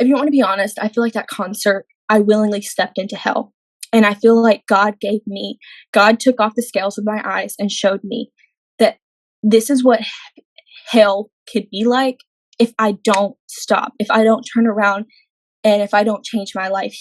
if you want to be honest, I feel like that concert, I willingly stepped into hell. And I feel like God took off the scales of my eyes and showed me that this is what hell could be like if I don't stop, if I don't turn around, and if I don't change my life.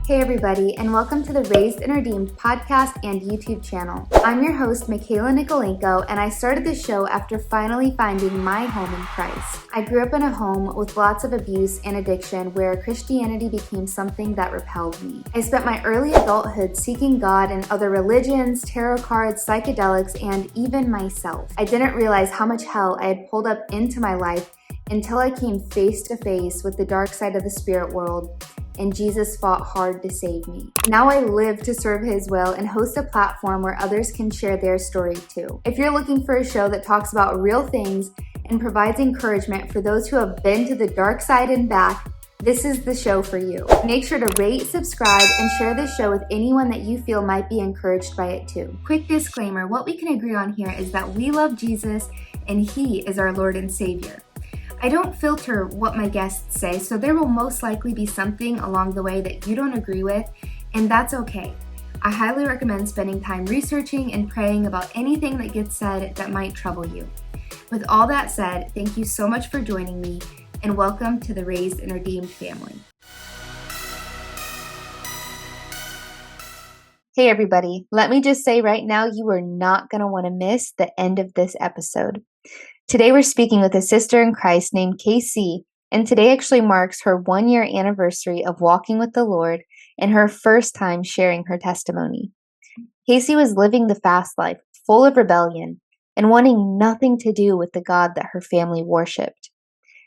Hey everybody, and welcome to the Raised and Redeemed podcast and YouTube channel. I'm your host, Michaela Nikolenko, and I started this show after finally finding my home in Christ. I grew up in a home with lots of abuse and addiction where Christianity became something that repelled me. I spent my early adulthood seeking God in other religions, tarot cards, psychedelics, and even myself. I didn't realize how much hell I had pulled up into my life until I came face to face with the dark side of the spirit world, and Jesus fought hard to save me. Now I live to serve His will and host a platform where others can share their story too. If you're looking for a show that talks about real things and provides encouragement for those who have been to the dark side and back, this is the show for you. Make sure to rate, subscribe, and share this show with anyone that you feel might be encouraged by it too. Quick disclaimer, what we can agree on here is that we love Jesus and He is our Lord and Savior. I don't filter what my guests say, so there will most likely be something along the way that you don't agree with, and that's okay. I highly recommend spending time researching and praying about anything that gets said that might trouble you. With all that said, thank you so much for joining me, and welcome to the Raised and Redeemed family. Hey everybody, let me just say right now, you are not going to want to miss the end of this episode. Today we're speaking with a sister in Christ named Kacy, and today actually marks her 1-year anniversary of walking with the Lord and her first time sharing her testimony. Kacy was living the fast life, full of rebellion, and wanting nothing to do with the God that her family worshipped.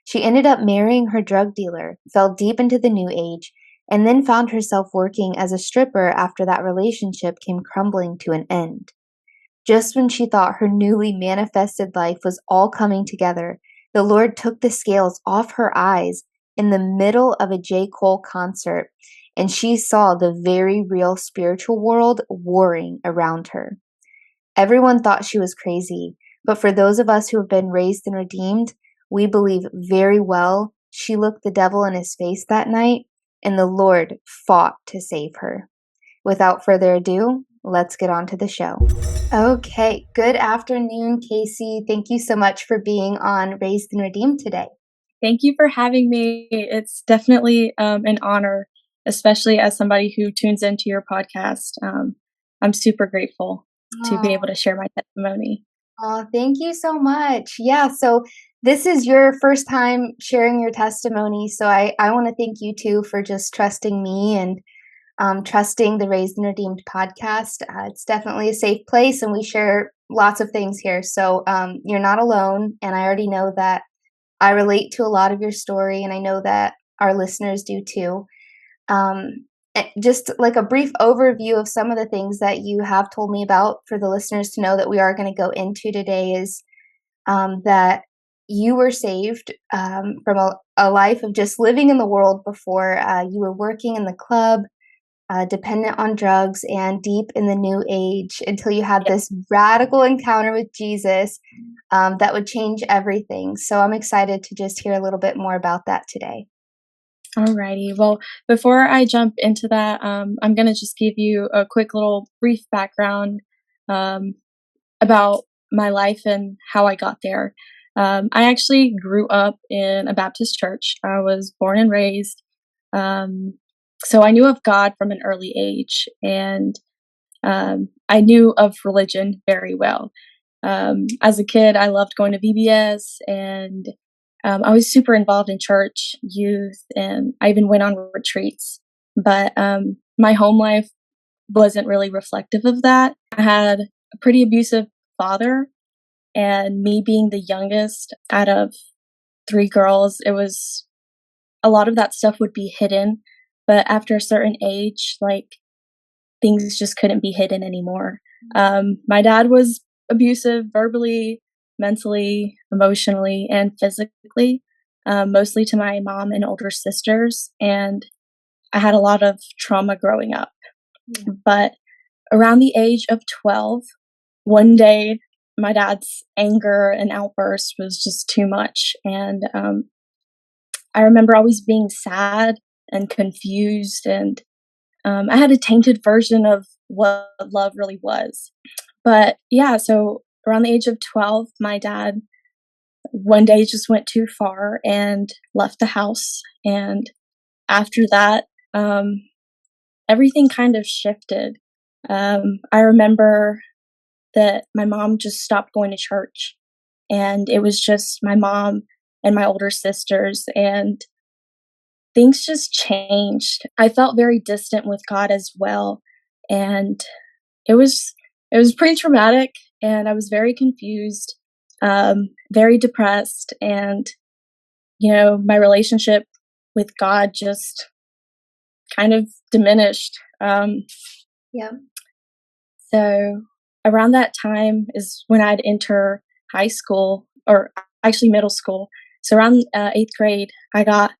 She ended up marrying her drug dealer, fell deep into the New Age, and then found herself working as a stripper after that relationship came crumbling to an end. Just when she thought her newly manifested life was all coming together, the Lord took the scales off her eyes in the middle of a J. Cole concert, and she saw the very real spiritual world warring around her. Everyone thought she was crazy, but for those of us who have been raised and redeemed, we believe very well she looked the devil in his face that night, and the Lord fought to save her. Without further ado, let's get on to the show. Okay, good afternoon, Kacy. Thank you so much for being on Raised and Redeemed today. Thank you for having me. It's definitely an honor, especially as somebody who tunes into your podcast. I'm super grateful to be able to share my testimony. Oh, thank you so much. Yeah, so this is your first time sharing your testimony, so I want to thank you too for just trusting me and trusting the Raised and Redeemed podcast. It's definitely a safe place, and we share lots of things here. So you're not alone, and I already know that I relate to a lot of your story, and I know that our listeners do too. Just like a brief overview of some of the things that you have told me about for the listeners to know that we are going to go into today is that you were saved from a life of just living in the world before. You were working in the club, dependent on drugs, and deep in the New Age until you had this radical encounter with Jesus that would change everything. So I'm excited to just hear a little bit more about that today. Alrighty. Well, before I jump into that, I'm going to just give you a quick little brief background about my life and how I got there. I actually grew up in a Baptist church. I was born and raised. So I knew of God from an early age, and I knew of religion very well. As a kid, I loved going to VBS, and I was super involved in church, youth, and I even went on retreats. But my home life wasn't really reflective of that. I had a pretty abusive father, and me being the youngest out of 3 girls, it was a lot of that stuff would be hidden. But after a certain age, like, things just couldn't be hidden anymore. My dad was abusive verbally, mentally, emotionally, and physically, mostly to my mom and older sisters. And I had a lot of trauma growing up. But around the age of 12, one day my dad's anger and outburst was just too much. And I remember always being sad and confused, and I had a tainted version of what love really was. But yeah, so around the age of 12, my dad one day just went too far and left the house. And after that, everything kind of shifted. I remember that my mom just stopped going to church, and it was just my mom and my older sisters, and things just changed. I felt very distant with God as well, and it was it was pretty traumatic, and I was very confused, very depressed, and my relationship with God just kind of diminished. Yeah. So around that time is when I'd enter high school, or actually middle school. So around 8th grade, I got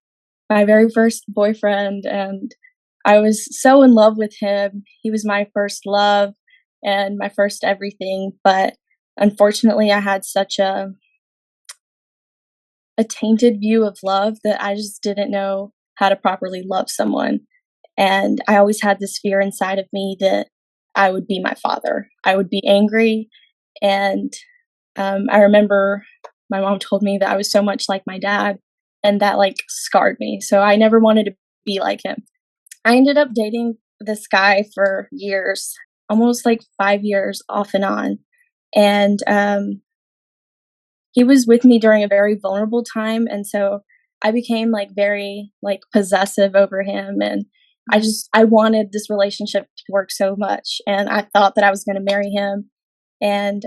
my very first boyfriend, and I was so in love with him. He was my first love and my first everything. But unfortunately, I had such a tainted view of love that I just didn't know how to properly love someone. And I always had this fear inside of me that I would be my father. I would be angry. And I remember my mom told me that I was so much like my dad, and that like scarred me. So I never wanted to be like him. I ended up dating this guy for years, almost like 5 years off and on. And he was with me during a very vulnerable time. And so I became like very like possessive over him. And I wanted this relationship to work so much. And I thought that I was going to marry him. And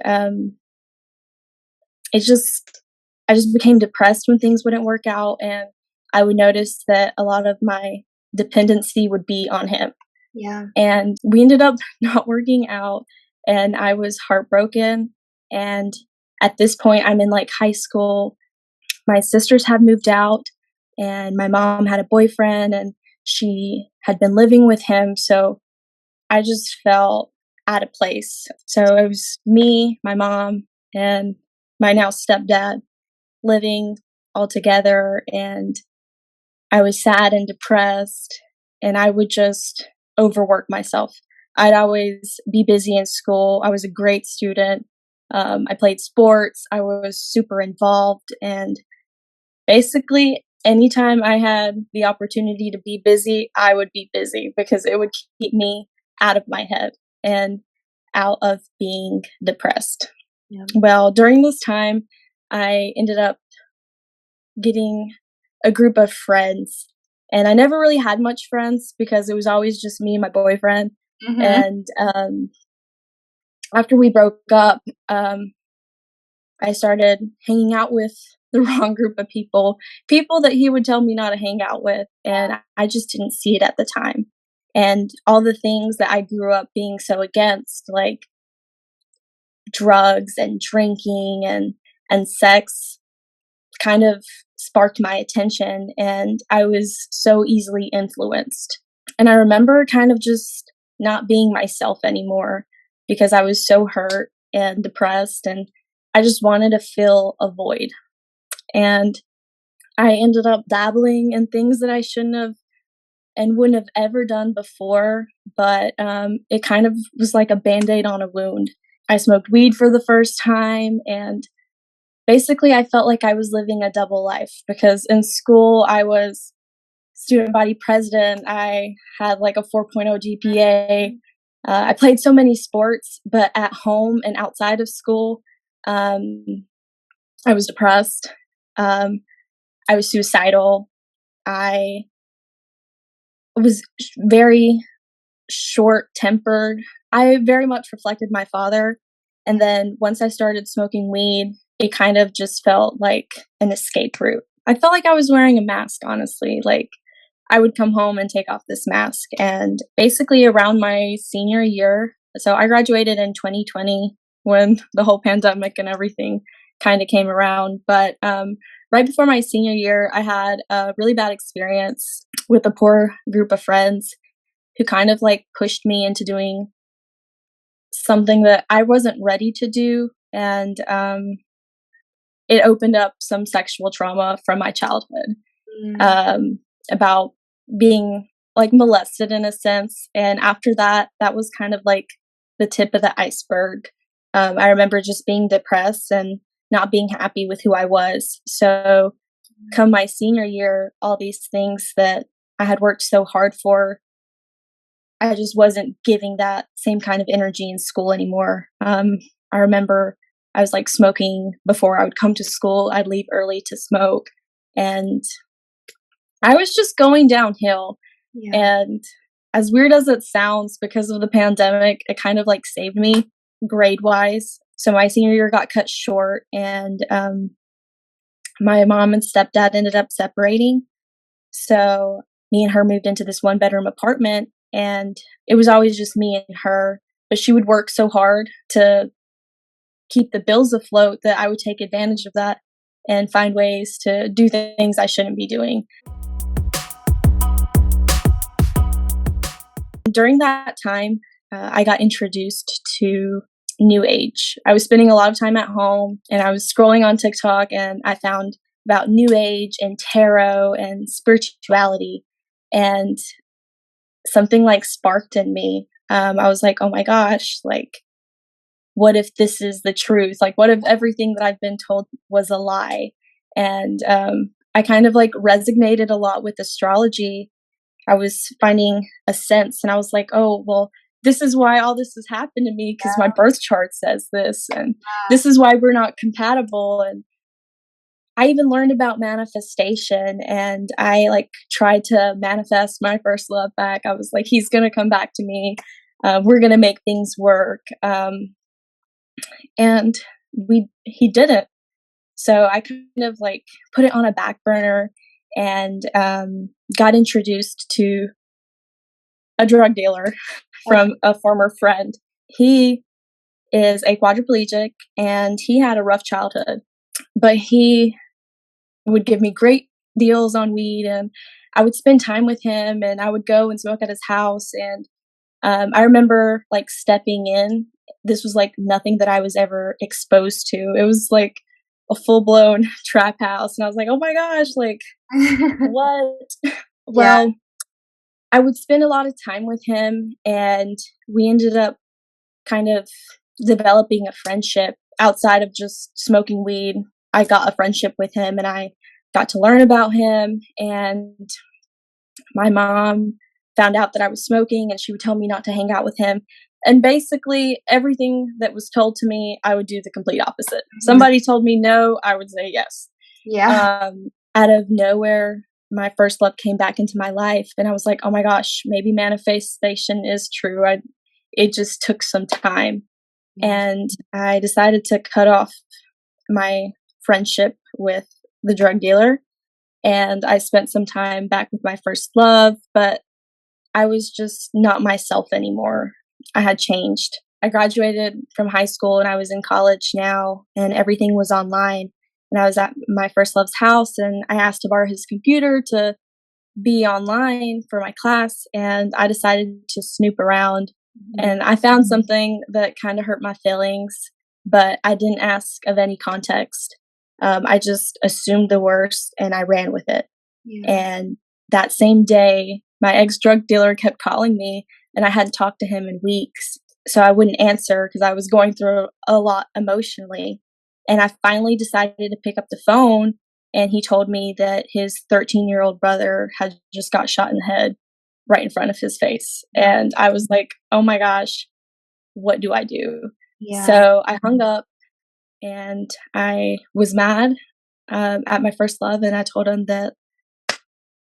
it just, I just became depressed when things wouldn't work out. And I would notice that a lot of my dependency would be on him. Yeah. And we ended up not working out, and I was heartbroken. And at this point, I'm in like high school. My sisters had moved out, and my mom had a boyfriend, and she had been living with him. So I just felt out of place. So it was me, my mom, and my now stepdad living all together. And I was sad and depressed, and I would just overwork myself. I'd always be busy in school. I was a great student. I played sports. I was super involved. And basically, anytime I had the opportunity to be busy, I would be busy because it would keep me out of my head and out of being depressed. Yeah. Well, during this time, I ended up getting a group of friends. And I never really had much friends because it was always just me and my boyfriend. Mm-hmm. And after we broke up, I started hanging out with the wrong group of people that he would tell me not to hang out with. And I just didn't see it at the time. And all the things that I grew up being so against, like drugs and drinking and sex, kind of sparked my attention, and I was so easily influenced. And I remember kind of just not being myself anymore because I was so hurt and depressed, and I just wanted to fill a void. And I ended up dabbling in things that I shouldn't have and wouldn't have ever done before, but it kind of was like a band-aid on a wound. I smoked weed for the first time, and basically, I felt like I was living a double life because in school, I was student body president. I had like a 4.0 GPA. I played so many sports, but at home and outside of school, um, I was depressed. I was suicidal. I was very short tempered. I very much reflected my father. And then once I started smoking weed, it kind of just felt like an escape route. I felt like I was wearing a mask, honestly. Like I would come home and take off this mask. And basically, around my senior year, so I graduated in 2020 when the whole pandemic and everything kind of came around. But right before my senior year, I had a really bad experience with a poor group of friends who kind of like pushed me into doing something that I wasn't ready to do. and it opened up some sexual trauma from my childhood, about being like molested in a sense. And after that, that was kind of like the tip of the iceberg. I remember just being depressed and not being happy with who I was. So, come my senior year, all these things that I had worked so hard for, I just wasn't giving that same kind of energy in school anymore. I remember I was like smoking before I would come to school. I'd leave early to smoke, and I was just going downhill. Yeah. And as weird as it sounds, because of the pandemic, it kind of like saved me grade wise. So my senior year got cut short, and my mom and stepdad ended up separating. So me and her moved into this one bedroom apartment, and it was always just me and her. But she would work so hard to keep the bills afloat that I would take advantage of that and find ways to do things I shouldn't be doing. During that time, I got introduced to New Age. I was spending a lot of time at home, and I was scrolling on TikTok, and I found about New Age and tarot and spirituality, and something like sparked in me. I was like, oh my gosh, like, what if this is the truth? Like, what if everything that I've been told was a lie? And I kind of like resonated a lot with astrology. I was finding a sense, and I was like, oh, well, this is why all this has happened to me, because my birth chart says this, and this is why we're not compatible. And I even learned about manifestation, and I like tried to manifest my first love back. I was like, he's going to come back to me. We're going to make things work. And he didn't. So I kind of like put it on a back burner, and got introduced to a drug dealer from a former friend. He is a quadriplegic, and he had a rough childhood, but he would give me great deals on weed, and I would spend time with him, and I would go and smoke at his house. And I remember like stepping in. This was like nothing that I was ever exposed to. It was like a full blown trap house, and I was like, oh my gosh, like what? Yeah. Well, I would spend a lot of time with him, and we ended up kind of developing a friendship outside of just smoking weed. I got a friendship with him, and I got to learn about him. And my mom found out that I was smoking, and she would tell me not to hang out with him. And basically, everything that was told to me, I would do the complete opposite. Somebody told me no, I would say yes. Yeah. Out of nowhere, my first love came back into my life, and I was like, oh my gosh, maybe manifestation is true. It just took some time. And I decided to cut off my friendship with the drug dealer, and I spent some time back with my first love, but I was just not myself anymore. I had changed. I graduated from high school, and I was in college now, and everything was online. And I was at my first love's house, and I asked to borrow his computer to be online for my class, and I decided to snoop around, and I found something that kind of hurt my feelings, but I didn't ask of any context. I just assumed the worst, and I ran with it. Yeah. And that same day, my ex drug dealer kept calling me, and I hadn't talked to him in weeks. So I wouldn't answer because I was going through a lot emotionally. And I finally decided to pick up the phone, and he told me that his 13-year-old brother had just got shot in the head right in front of his face. And I was like, oh my gosh, what do I do? Yeah. So I hung up, and I was mad at my first love, and I told him that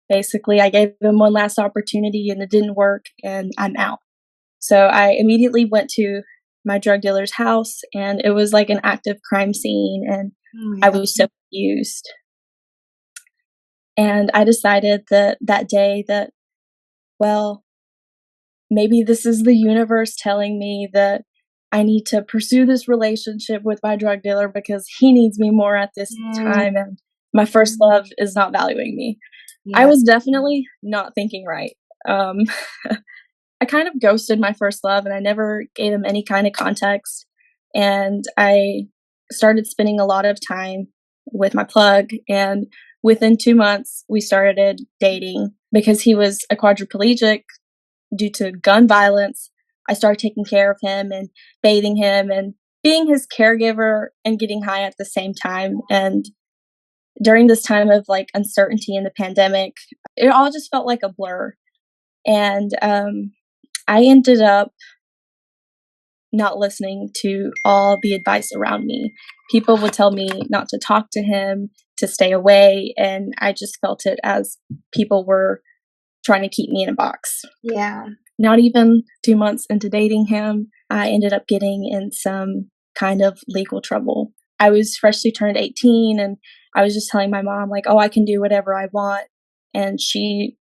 basically I gave him one last opportunity and it didn't work, and I'm out. So I immediately went to my drug dealer's house, and it was like an active crime scene, and I was so confused. And I decided that day that, well, maybe this is the universe telling me that I need to pursue this relationship with my drug dealer because he needs me more at this time, and my first love is not valuing me. I was definitely not thinking right. I kind of ghosted my first love, and I never gave him any kind of context. and I started spending a lot of time with my plug. And within 2 months, we started dating because he was a quadriplegic due to gun violence. I started taking care of him and bathing him and being his caregiver and getting high at the same time. And during this time of like uncertainty in the pandemic, it all just felt like a blur. And I ended up not listening to all the advice around me. People would tell me not to talk to him, to stay away, and I just felt it as people were trying to keep me in a box. Yeah. Not even 2 months into dating him, I ended up getting in some kind of legal trouble. I was freshly turned 18 and I was just telling my mom, like, oh, I can do whatever I want. And she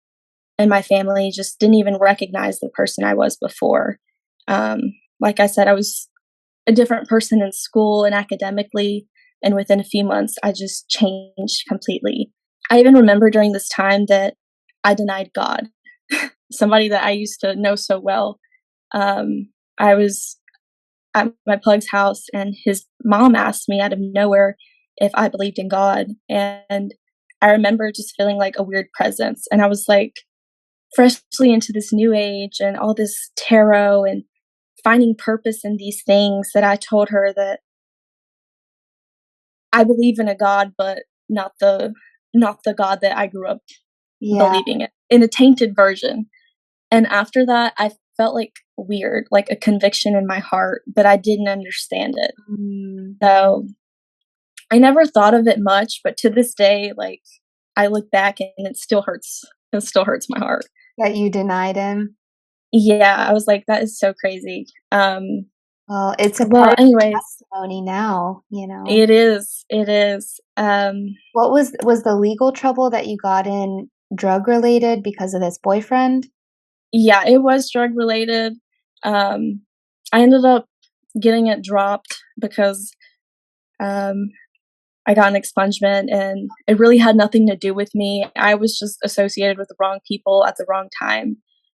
and my family just didn't even recognize the person I was before. Um, like I said, I was a different person in school and academically, and within a few months, I just changed completely. I even remember during this time that I denied God, somebody that I used to know so well. I was at my plug's house, and his mom asked me out of nowhere if I believed in God. And I remember just feeling like a weird presence. And I was like, freshly into this new age and all this tarot and finding purpose in these things, that I told her that I believe in a God, but not the God that I grew up Yeah. believing it, in a tainted version. And after that, I felt like weird, like a conviction in my heart, but I didn't understand it. Mm. So I never thought of it much, but to this day, like I look back and it still hurts. It still hurts my heart. That you denied him? Yeah, I was like, that is so crazy. Well, it's a Well, part of anyways, testimony now, you know. it is. It is. What was the legal trouble that you got in drug related because of this boyfriend? Yeah, it was drug related. Um, I ended up getting it dropped because um, I got an expungement, and it really had nothing to do with me. I was just associated with the wrong people at the wrong time.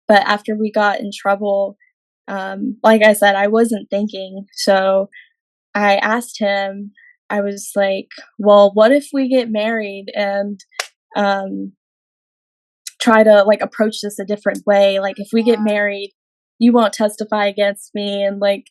But after we got in trouble, like I said, I wasn't thinking. So I asked him, I was like, well, what if we get married and um, try to like approach this a different way? Like, if we get married, you won't testify against me, and like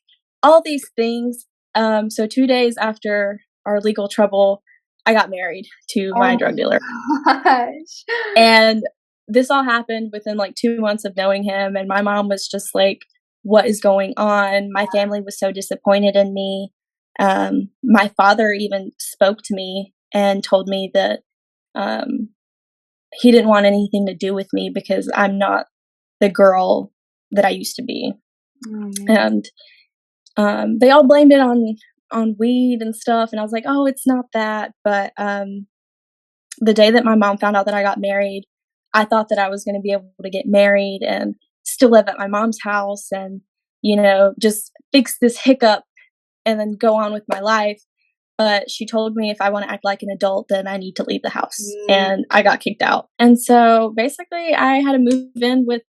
all these things. So 2 days after our legal trouble, I got married to my Oh drug dealer. my gosh. And this all happened within like 2 months of knowing him. And my mom was just like, what is going on? My family was so disappointed in me. My father even spoke to me and told me that um, he didn't want anything to do with me because I'm not the girl that I used to be. Oh man. And they all blamed it on weed and stuff. And I was like, oh, it's not that. But the day that my mom found out that I got married, I thought that I was going to be able to get married and still live at my mom's house and, just fix this hiccup and then go on with my life. But she told me if I want to act like an adult, then I need to leave the house. Mm. And I got kicked out. And so basically, I had to move in with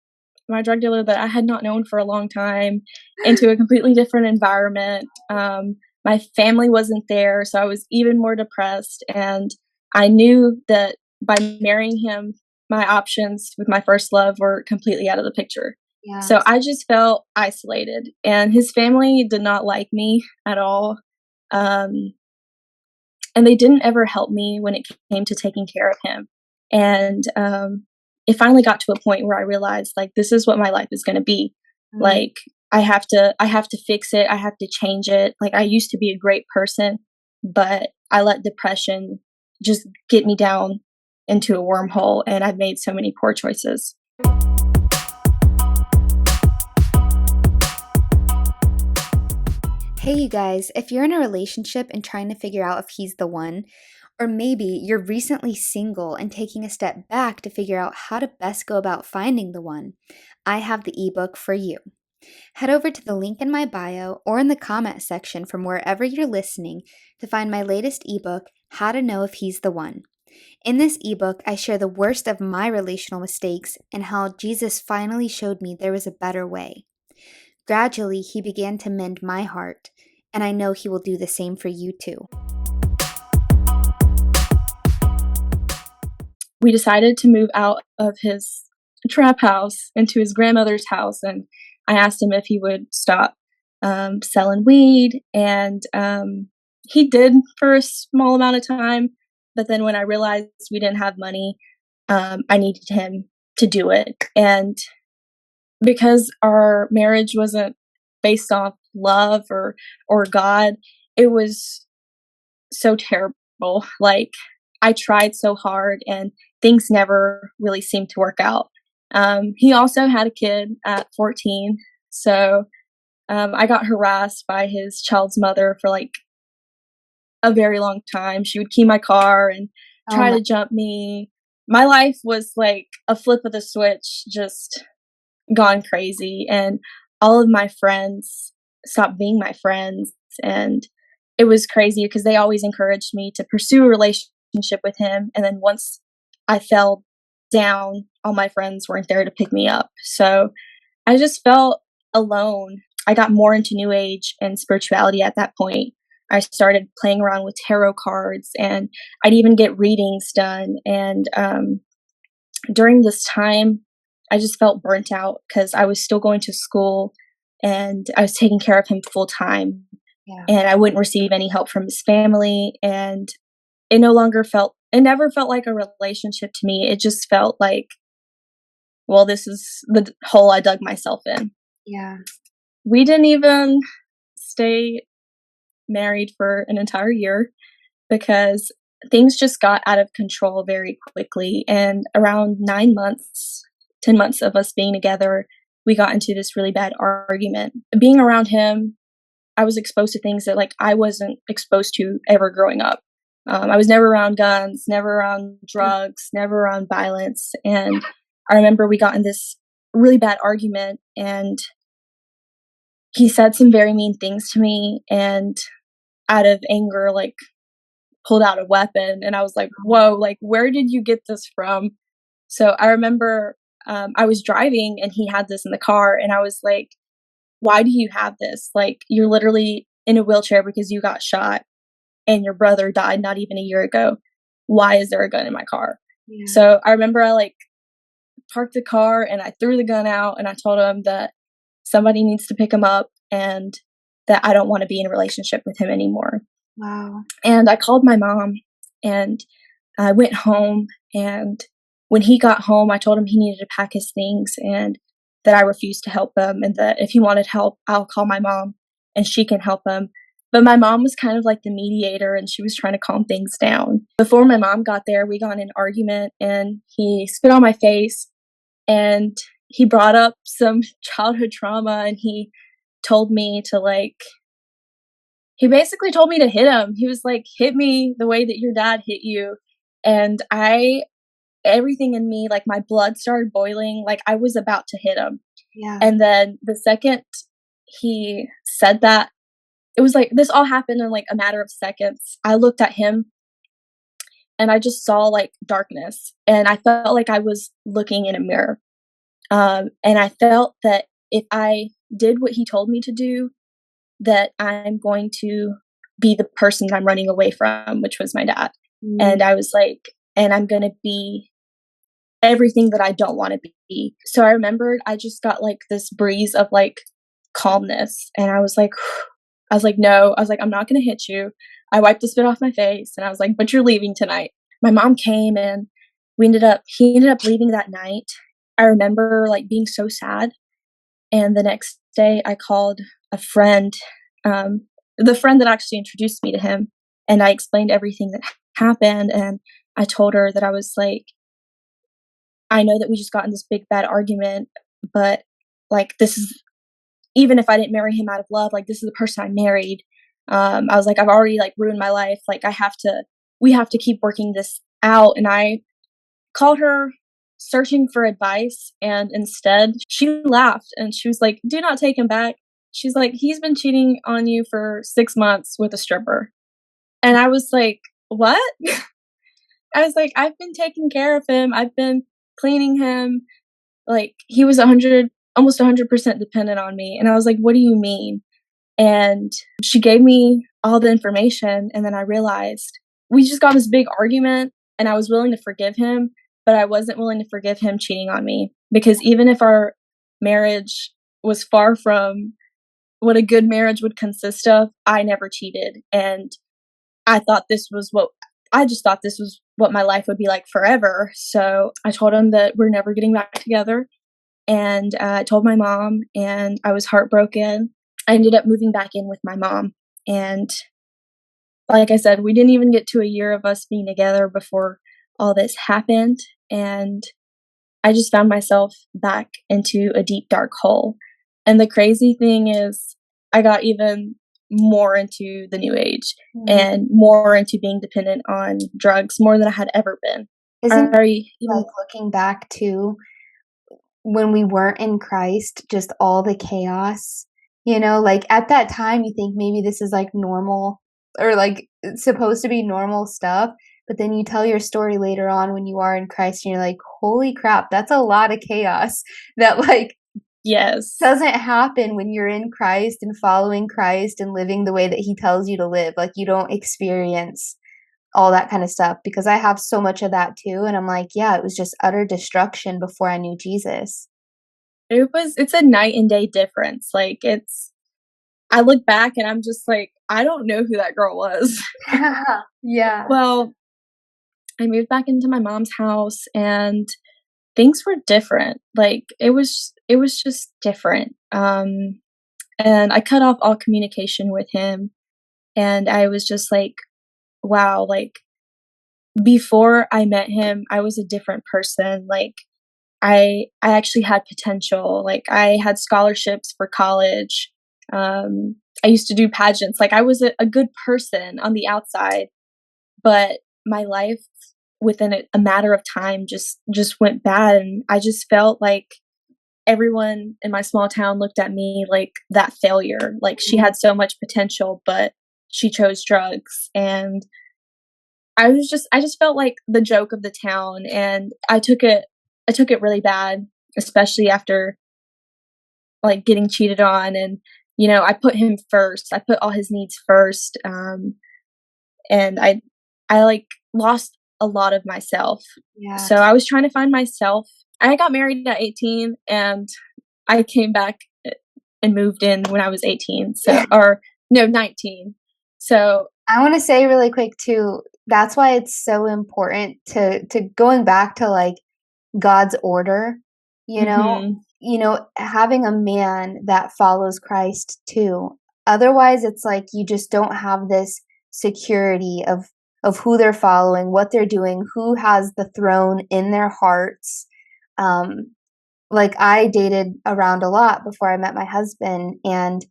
my drug dealer that I had not known for a long time into a completely different environment. My family wasn't there, so I was even more depressed. And I knew that by marrying him, my options with my first love were completely out of the picture. So Yes. I just felt isolated, and his family did not like me at all. Um, and they didn't ever help me when it came to taking care of him. And it finally got to a point where I realized, like, this is what my life is going to be. Mm. Like, I have to fix it. I have to change it. Like, I used to be a great person, but I let depression just get me down into a wormhole, and I've made so many poor choices. Hey, you guys, if you're in a relationship and trying to figure out if he's the one, or maybe you're recently single and taking a step back to figure out how to best go about finding the one, I have the ebook for you. Head over to the link in my bio or in the comment section from wherever you're listening to find my latest ebook, How to Know If He's the One. In this ebook, I share the worst of my relational mistakes and how Jesus finally showed me there was a better way. Gradually, he began to mend my heart, and I know He will do the same for you too. We decided to move out of his trap house into his grandmother's house, and I asked him if he would stop selling weed, and he did for a small amount of time. But then when I realized we didn't have money, I needed him to do it. And because our marriage wasn't based off love or God, it was so terrible. Like, I tried so hard and things never really seemed to work out. He also had a kid at 14. So I got harassed by his child's mother for like a very long time. She would key my car and Oh try my, to jump me. My life was like a flip of the switch, just gone crazy. And all of my friends stopped being my friends. And it was crazy because they always encouraged me to pursue a relationship with him. And then once I fell down, all my friends weren't there to pick me up. So I just felt alone. I got more into New Age and spirituality at that point. I started playing around with tarot cards, and I'd even get readings done. And during this time, I just felt burnt out because I was still going to school and I was taking care of him full time. yeah, And I wouldn't receive any help from his family. And it never felt like a relationship to me. It just felt like, well, this is the hole I dug myself in. yeah, We didn't even stay married for an entire year because things just got out of control very quickly. And around 9 months, 10 months of us being together, we got into this really bad argument. Being around him, I was exposed to things that like I wasn't exposed to ever growing up. I was never around guns, never around drugs, never around violence. And I remember we got in this really bad argument, and he said some very mean things to me, and out of anger, like, pulled out a weapon. And I was like, whoa, like, where did you get this from? So I remember I was driving and he had this in the car, and I was like, why do you have this? Like, you're literally in a wheelchair because you got shot and your brother died not even a year ago. Why is there a gun in my car? yeah. So I remember I like parked the car and I threw the gun out, and I told him that somebody needs to pick him up and that I don't want to be in a relationship with him anymore. Wow. And I called my mom, and I went home, and when he got home, I told him he needed to pack his things and that I refused to help him, and that if he wanted help, I'll call my mom and she can help him. But my mom was kind of like the mediator, and she was trying to calm things down. Before my mom got there, we got in an argument and he spit on my face, and he brought up some childhood trauma, and he told me to like he basically told me to hit him. He was like, hit me the way that your dad hit you. And everything in me, like my blood started boiling, like I was about to hit him. Yeah. And then the second he said that, it was like this all happened in like a matter of seconds. I looked at him and I just saw like darkness, and I felt like I was looking in a mirror. And I felt that if I did what he told me to do, that I'm going to be the person I'm running away from, which was my dad. Mm. And I was like, and I'm going to be everything that I don't want to be. So I remembered I just got like this breeze of like calmness. And I was like, no, I was like, I'm not going to hit you. I wiped the spit off my face, and I was like, but you're leaving tonight. My mom came, and he ended up leaving that night. I remember like being so sad. And the next day I called a friend, the friend that actually introduced me to him, and I explained everything that happened. And I told her that I was like, I know that we just got in this big bad argument, but like this is, even if I didn't marry him out of love, like this is the person I married. I was like, I've already like ruined my life. Like we have to keep working this out. And I called her searching for advice, and instead she laughed and she was like, do not take him back. She's like, he's been cheating on you for 6 months with a stripper. And I was like, what? I was like, I've been taking care of him. I've been cleaning him. Like, he was almost 100% dependent on me. And I was like, what do you mean? And she gave me all the information, and then I realized we just got this big argument, and I was willing to forgive him, but I wasn't willing to forgive him cheating on me, because even if our marriage was far from what a good marriage would consist of, I never cheated, and I thought this was what I just thought this was what my life would be like forever. So I told him that we're never getting back together, and I told my mom, and I was heartbroken. I ended up moving back in with my mom, and like I said, we didn't even get to a year of us being together before all this happened, and I just found myself back into a deep, dark hole. And the crazy thing is, I got even more into the new age and more into being dependent on drugs more than I had ever been. Isn't I even like looking back to when we weren't in Christ, just all the chaos, like at that time you think maybe this is like normal or like it's supposed to be normal stuff, but then you tell your story later on when you are in Christ and you're like, holy crap, that's a lot of chaos that like yes. doesn't happen when you're in Christ and following Christ and living the way that he tells you to live. Like you don't experience all that kind of stuff because I have so much of that too. And I'm like, yeah, it was just utter destruction before I knew Jesus. It's a night and day difference. Like, I look back and I'm just like, I don't know who that girl was. Yeah. Well, I moved back into my mom's house and things were different. Like, it was just different. And I cut off all communication with him, and I was just like, wow, like, before I met him, I was a different person. Like, I actually had potential. Like, I had scholarships for college. I used to do pageants. Like, I was a good person on the outside, but my life within a matter of time just went bad, and I just felt like everyone in my small town looked at me like that failure. Like, she had so much potential, but she chose drugs, and I just felt like the joke of the town, and I took it really bad, especially after like getting cheated on. And I put him first. I put all his needs first. And I like lost a lot of myself. Yeah. So I was trying to find myself. I got married at 18, and I came back and moved in when I was 18. So, or no, 19. So, I want to say really quick too, that's why it's so important to going back to like God's order, you know, mhm, having a man that follows Christ too. Otherwise it's like you just don't have this security of who they're following, what they're doing, who has the throne in their hearts. Um like I dated around a lot before I met my husband, and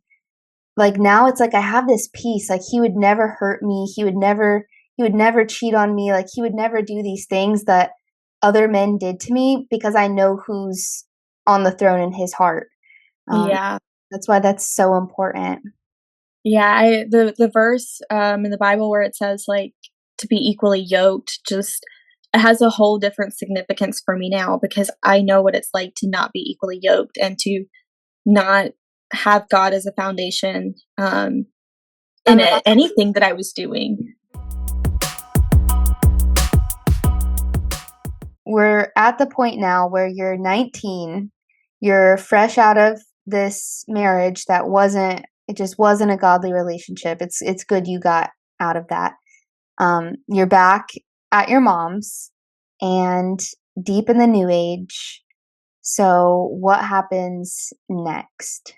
like now it's like I have this peace. Like he would never hurt me. He would never cheat on me. Like he would never do these things that other men did to me because I know who's on the throne in his heart. Um, yeah. that's why that's so important. Yeah, the verse in the Bible where it says like to be equally yoked, just it has a whole different significance for me now, because I know what it's like to not be equally yoked and to not have God as a foundation in And anything that I was doing. we're at the point now where you're 19, you're fresh out of this marriage that it just wasn't a godly relationship. It's good you got out of that. You're back at your mom's and deep in the new age. So what happens next?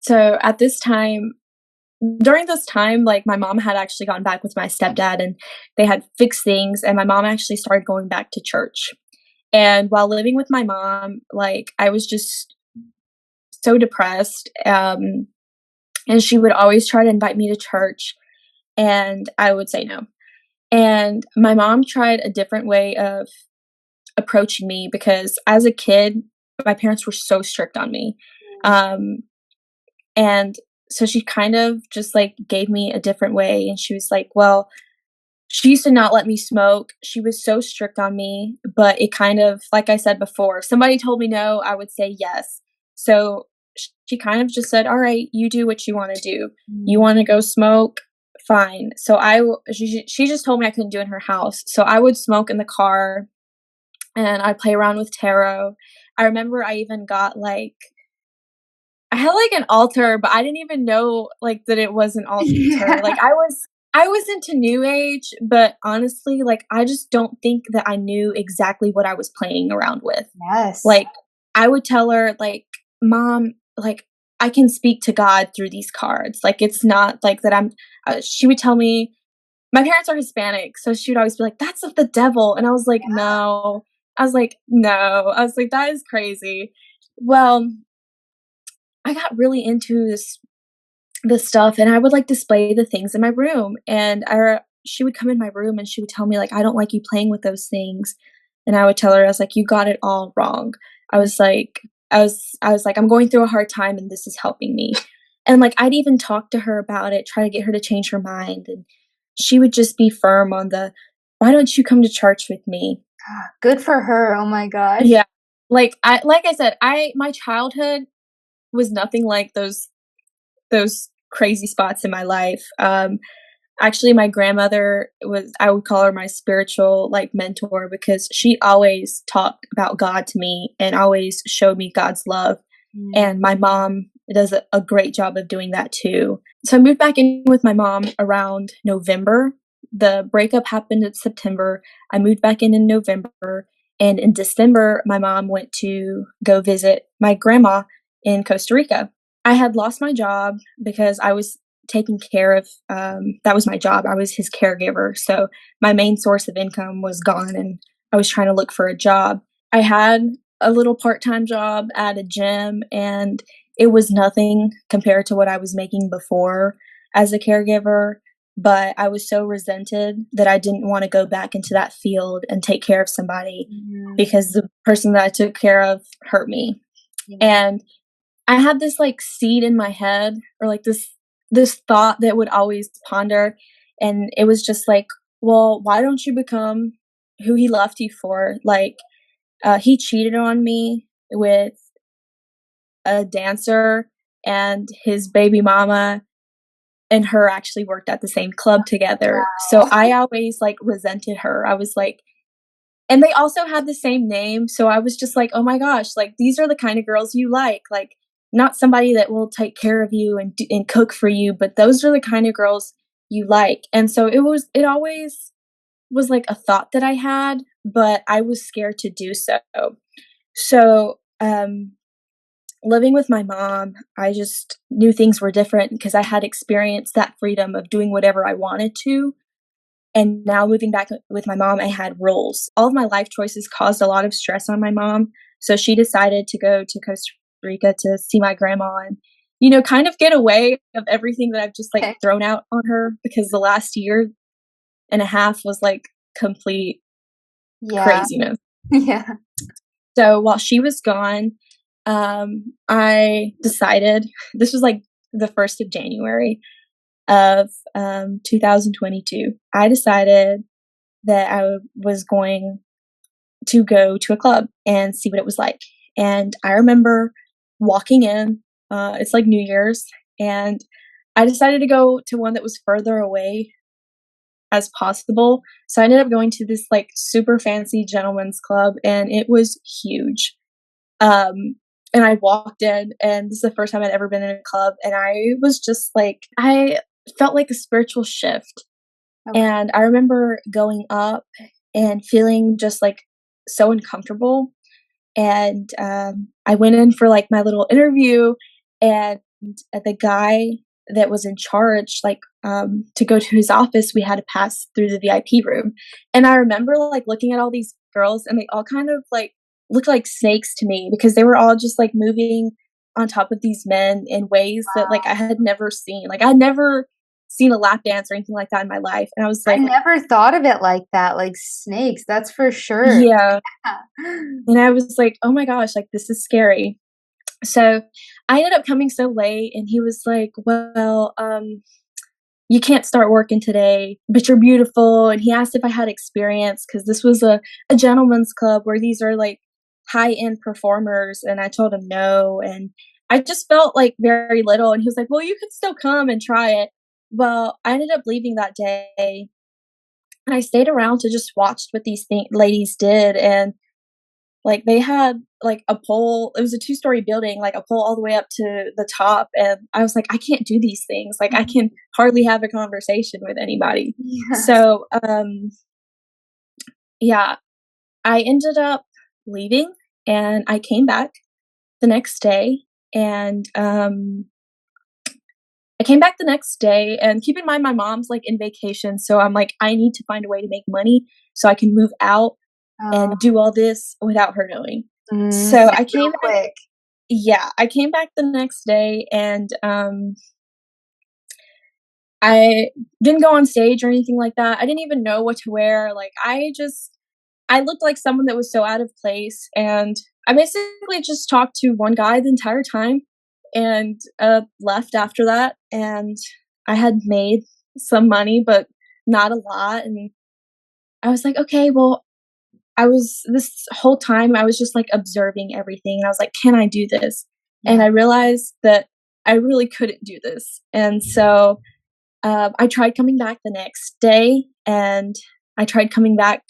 So at this time, during this time, like my mom had actually gotten back with my stepdad, and they had fixed things, and my mom actually started going back to church. And while living with my mom, like I was just so depressed. And she would always try to invite me to church, and I would say no. And my mom tried a different way of approaching me, because as a kid, my parents were so strict on me. Um, and so she kind of just like gave me a different way. And she was like, well, she used to not let me smoke. She was so strict on me, but it kind of, like I said before, if somebody told me no, I would say yes. So she kind of just said, "All right, you do what you wanna do. You Mm. wanna go smoke? Fine." So she just told me I couldn't do it in her house. So I would smoke in the car, and I'd play around with tarot. I remember I even got, like I had, like, an altar, but I didn't even know, like, that it was an altar. Yeah. Like, I was into New Age, but honestly, like, I just don't think that I knew exactly what I was playing around with. Yes. Like, I would tell her, like, "Mom, like, I can speak to God through these cards. Like, it's not like that I'm" she would tell me my parents are Hispanic, so she would always be like, "That's of the devil," and I was like, "No." I was like, "No." I was like, "That is crazy." Well, I got really into this stuff, and I would, like, display the things in my room, and she would come in my room, and she would tell me, like, "I don't like you playing with those things," and I would tell her, I was like, "You got it all wrong." I was like I was like, "I'm going through a hard time, and this is helping me." And, like, I'd even talk to her about it, try to get her to change her mind, and she would just be firm on "Why don't you come to church with me?" Good for her. Oh my gosh. Yeah. Like I said, I my childhood was nothing like those crazy spots in my life. Actually, my grandmother was I would call her my spiritual, like, mentor because she always talked about God to me and always showed me God's love, Mm. and my mom does a great job of doing that too. So I moved back in with my mom around November. The breakup happened in September. I moved back in November, and in December, my mom went to go visit my grandma in Costa Rica. I had lost my job because I was taking care of that was my job. I was his caregiver. So my main source of income was gone and I was trying to look for a job. I had a little part-time job at a gym and it was nothing compared to what I was making before as a caregiver, but I was so resented that I didn't want to go back into that field and take care of somebody Mhm. because the person that I took care of hurt me. Yeah. And I had this, like, seed in my head or, like, this thought that would always ponder, and it was just like, "Well, why don't you become who he left you for?" Like, he cheated on me with a dancer, and his baby mama and her actually worked at the same club together, so I always, like, resented her. I was like and they also had the same name, so I was just like, "Oh my gosh, like, these are the kind of girls you like, not somebody that will take care of you and cook for you, but those are the kind of girls you like." And so it always was, like, a thought that I had, but I was scared to do so. So, living with my mom, I just knew things were different because I had experienced that freedom of doing whatever I wanted to, and now moving back with my mom, I had rules. All of my life choices caused a lot of stress on my mom, so she decided to go to Costa Rica to see my grandma and, kind of get away of everything that I've just, like, Okay. thrown out on her because the last year and a half was, like, complete Yeah. craziness. Yeah. So while she was gone, I decided this was, like, the 1st of January of, 2022. I decided that I was going to go to a club and see what it was like. And I remember walking in, it's like New Year's, and I decided to go to one that was further away as possible. So I ended up going to this like super fancy gentleman's club and it was huge. And I walked in and this is the first time I'd ever been in a club and I was just like I felt like a spiritual shift. Okay. And I remember going up and feeling just, like, so uncomfortable, and, I went in for, like, my little interview, and the guy that was in charge, like, to go to his office, we had to pass through the VIP room, and I remember, like, looking at all these girls, and they all kind of, like, looked like snakes to me because they were all just, like, moving on top of these men in ways that, like, I had never seen. Like, I had never seen a lap dance or anything like that in my life, and I was I like never thought of it like that, like snakes, that's for sure. yeah, Yeah. and I was like, "Oh my gosh, like, this is scary." So, I ended up coming so late, and he was like, "Well, you can't start working today, but you're beautiful," and he asked if I had experience because this was a gentleman's club where these are, like, high-end performers, and I told him no, and I just felt like very little, and he was like, "Well, you can still come and try it." Well, I ended up leaving that day, and I stayed around to just watch what these ladies did, and like they had like a pole. It was a two-story building, like a pole all the way up to the top, and I was like, I can't do these things. Like I Mhm. can hardly have a conversation with anybody. Yes. So, yeah, I ended up leaving, and I came back the next day, and I came back the next day, and keep in mind my mom's, like, in vacation, so I'm like, "I need to find a way to make money so I can move out Oh, and do all this without her knowing." So, like I real came back. quick. Yeah, I came back the next day, and, I didn't go on stage or anything like that. I didn't even know what to wear, like, I looked like someone that was so out of place, and I basically just talked to one guy the entire time and, left after that, and I had made some money, but not a lot, and I was like, "Okay, well." I was this whole time, I was just, like, observing everything, and I was like, "Can I do this?" And Yeah. I realized that I really couldn't do this, and so, I tried coming back the next day, and I tried coming back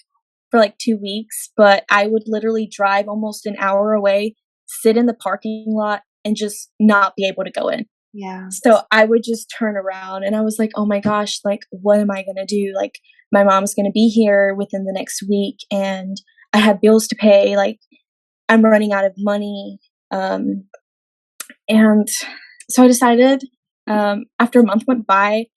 for, like, 2 weeks, but I would literally drive almost an hour away, sit in the parking lot, and just not be able to go in. Yeah. So I would just turn around and I was like, "Oh my gosh, like, what am I gonna do?" Like, my mom's gonna be here within the next week, and I have bills to pay, like, I'm running out of money, um, and so I decided, after a month went by,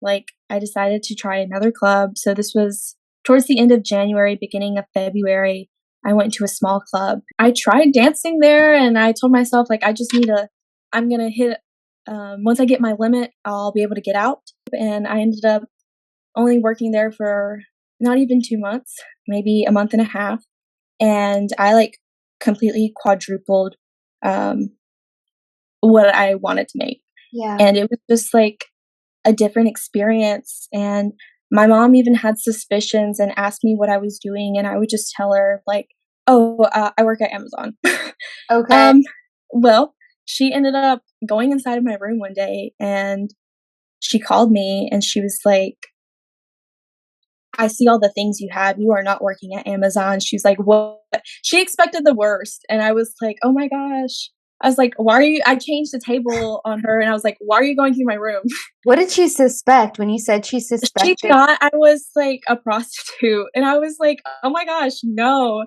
like, I decided to try another club. So this was towards the end of January, beginning of February. I went to a small club. I tried dancing there, and I told myself, like, I just need to, I'm gonna hit, once I get my limit, I'll be able to get out. And I ended up only working there for not even 2 months, maybe a month and a half. And I like completely quadrupled um, what I wanted to make. Yeah. And it was just like a different experience. And my mom even had suspicions and asked me what I was doing. And I would just tell her, like, oh, I work at Amazon. Okay. um, well, she ended up going inside of my room one day and she called me and she was like, I see all the things you have. You are not working at Amazon. She's like, what? She expected the worst. And I was like, oh my gosh. I was like, why are you? I changed the table on her and I was like, why are you going through my room? What did she suspect when you said she She suspected? thought I was like a prostitute. And I was like, oh my gosh, no.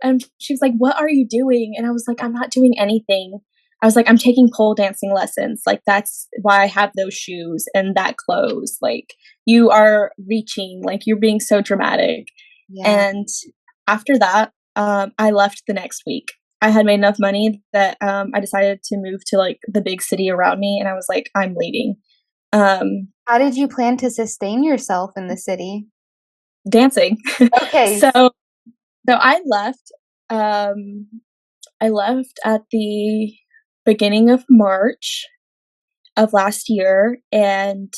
And she was like, "What are you doing?" And I was like, "I'm not doing anything." I was like, "I'm taking pole dancing lessons. Like, that's why I have those shoes and that clothes. Like, you are reaching, like, you're being so dramatic." Yeah. And after that, I left the next week. I had made enough money that I decided to move to like the big city around me, and I was like, "I'm leaving." Um, How did you plan to sustain yourself in the city? Dancing. Okay. so, so Um, I left at the beginning of March of last year, and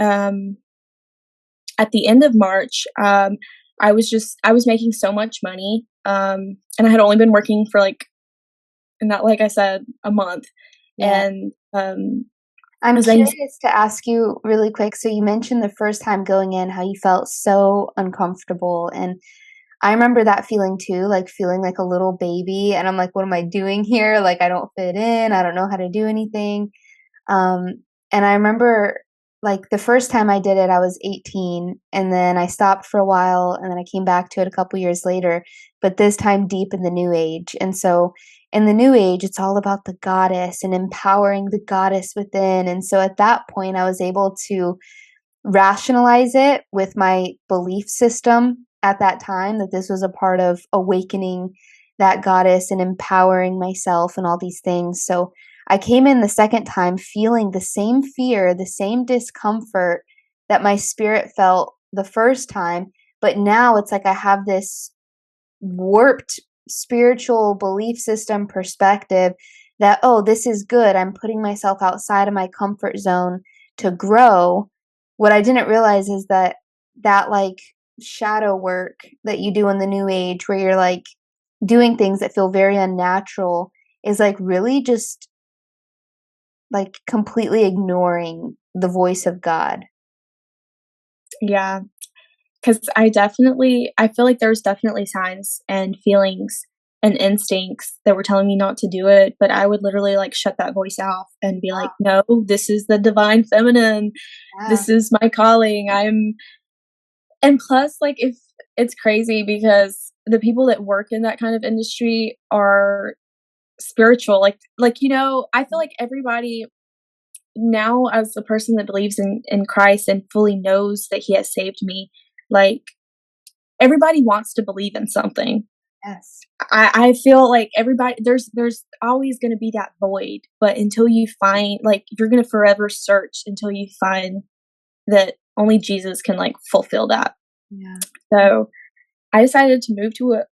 um, at the end of March, I was making so much money, and I had only been working for like not like I said a month, Yeah. and I I'm was making curious to ask you really quick. So you mentioned the first time going in how you felt so uncomfortable, and I remember that feeling too, like feeling like a little baby, and I'm like, "What am I doing here? Like I don't fit in. I don't know how to do anything." Um, and I remember like the first time I did it, I was 18, and then I stopped for a while, and then I came back to it a couple years later, but this time deep in the new age. And so in the new age, it's all about the goddess and empowering the goddess within. And so at that point, I was able to rationalize it with my belief system at that time that this was a part of awakening that goddess and empowering myself and all these things. So I came in the second time feeling the same fear, the same discomfort that my spirit felt the first time. But now it's like I have this warped spiritual belief system perspective that, oh, this is good. I'm putting myself outside of my comfort zone to grow. What I didn't realize is that like shadow work that you do in the new age where you're like doing things that feel very unnatural is like really just like completely ignoring the voice of God. Yeah, because I feel like there's definitely signs and feelings and instincts that were telling me not to do it, but I would literally like shut that voice off and be like, no, this is the divine feminine. Yeah. This is my calling. And plus, like, if it's crazy because the people that work in that kind of industry are spiritual. I feel like everybody now, as a person that believes in Christ and fully knows that He has saved me, like, everybody wants to believe in something. Yes. I feel like everybody there's always gonna be that void, but until you find like, you're gonna forever search until you find that only Jesus can, like, fulfill that. Yeah. So, I decided to move to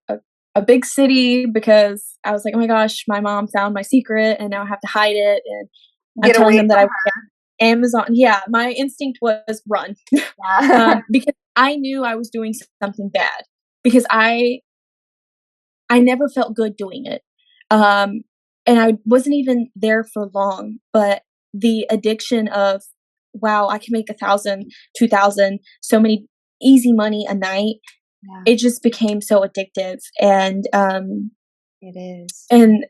a big city because I was like, "Oh my gosh, my mom found my secret, and now I have to hide it," and I'm Get telling away them that I from work at Amazon. Yeah, my instinct was run, her. because I knew I was doing something bad because I never felt good doing it. Um, and I wasn't even there for long, but the addiction of, wow, I can make 1,000, 2,000, so many easy money a night, Yeah, it just became so addictive. it is. And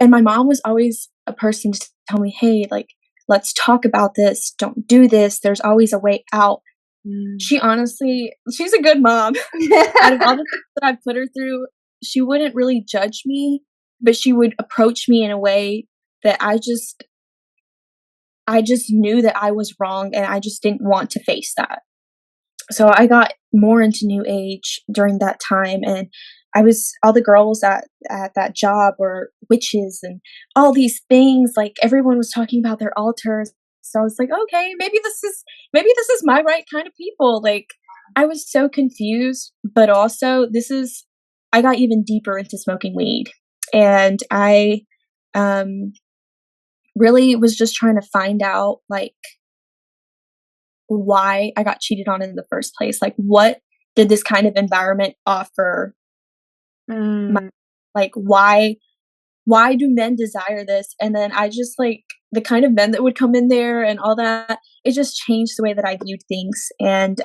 and my mom was always a person to tell me, "Hey, like, let's talk about this. Don't do this. There's always a way out." Mm. She's a good mom. Out of all the things that I've put her through, she wouldn't really judge me, but she would approach me in a way that I just knew that I was wrong, and I just didn't want to face that. So I got more into new age during that time, and I was all the girls at that job were witches and all these things, like, everyone was talking about their altars. So I was like, "Okay, maybe this is my right kind of people." Like, I was so confused, but also I got even deeper into smoking weed, and I um really was just trying to find out, like, why I got cheated on in the first place. Like, what did this kind of environment offer my Mm. like, why do men desire this? And then I just, like, the kind of men that would come in there and all that, it just changed the way that I viewed things, and,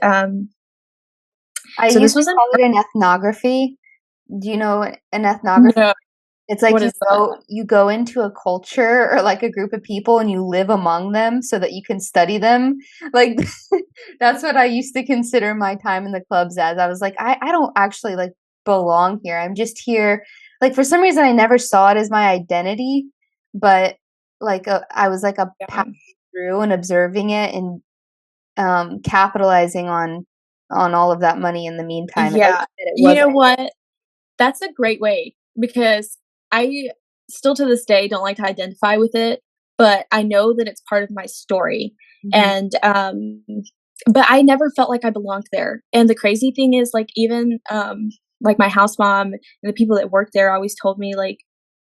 I so used this to was an call it an ethnography. Do you know an ethnography? No, It's like what is that? you go into a culture or like a group of people and you live among them so that you can study them. Like that's what I used to consider my time in the clubs as. I was like, I don't actually like belong here. I'm just here. Like for some reason I never saw it as my identity, but like I was like a Yeah. passing through and observing it and capitalizing on all of that money in the meantime. And like Yeah. you said, it You know wasn't. what? That's a great way because I still to this day don't like to identify with it, but I know that it's part of my story. Mhm. And but I never felt like I belonged there. And the crazy thing is like even like my house mom and the people that work there always told me like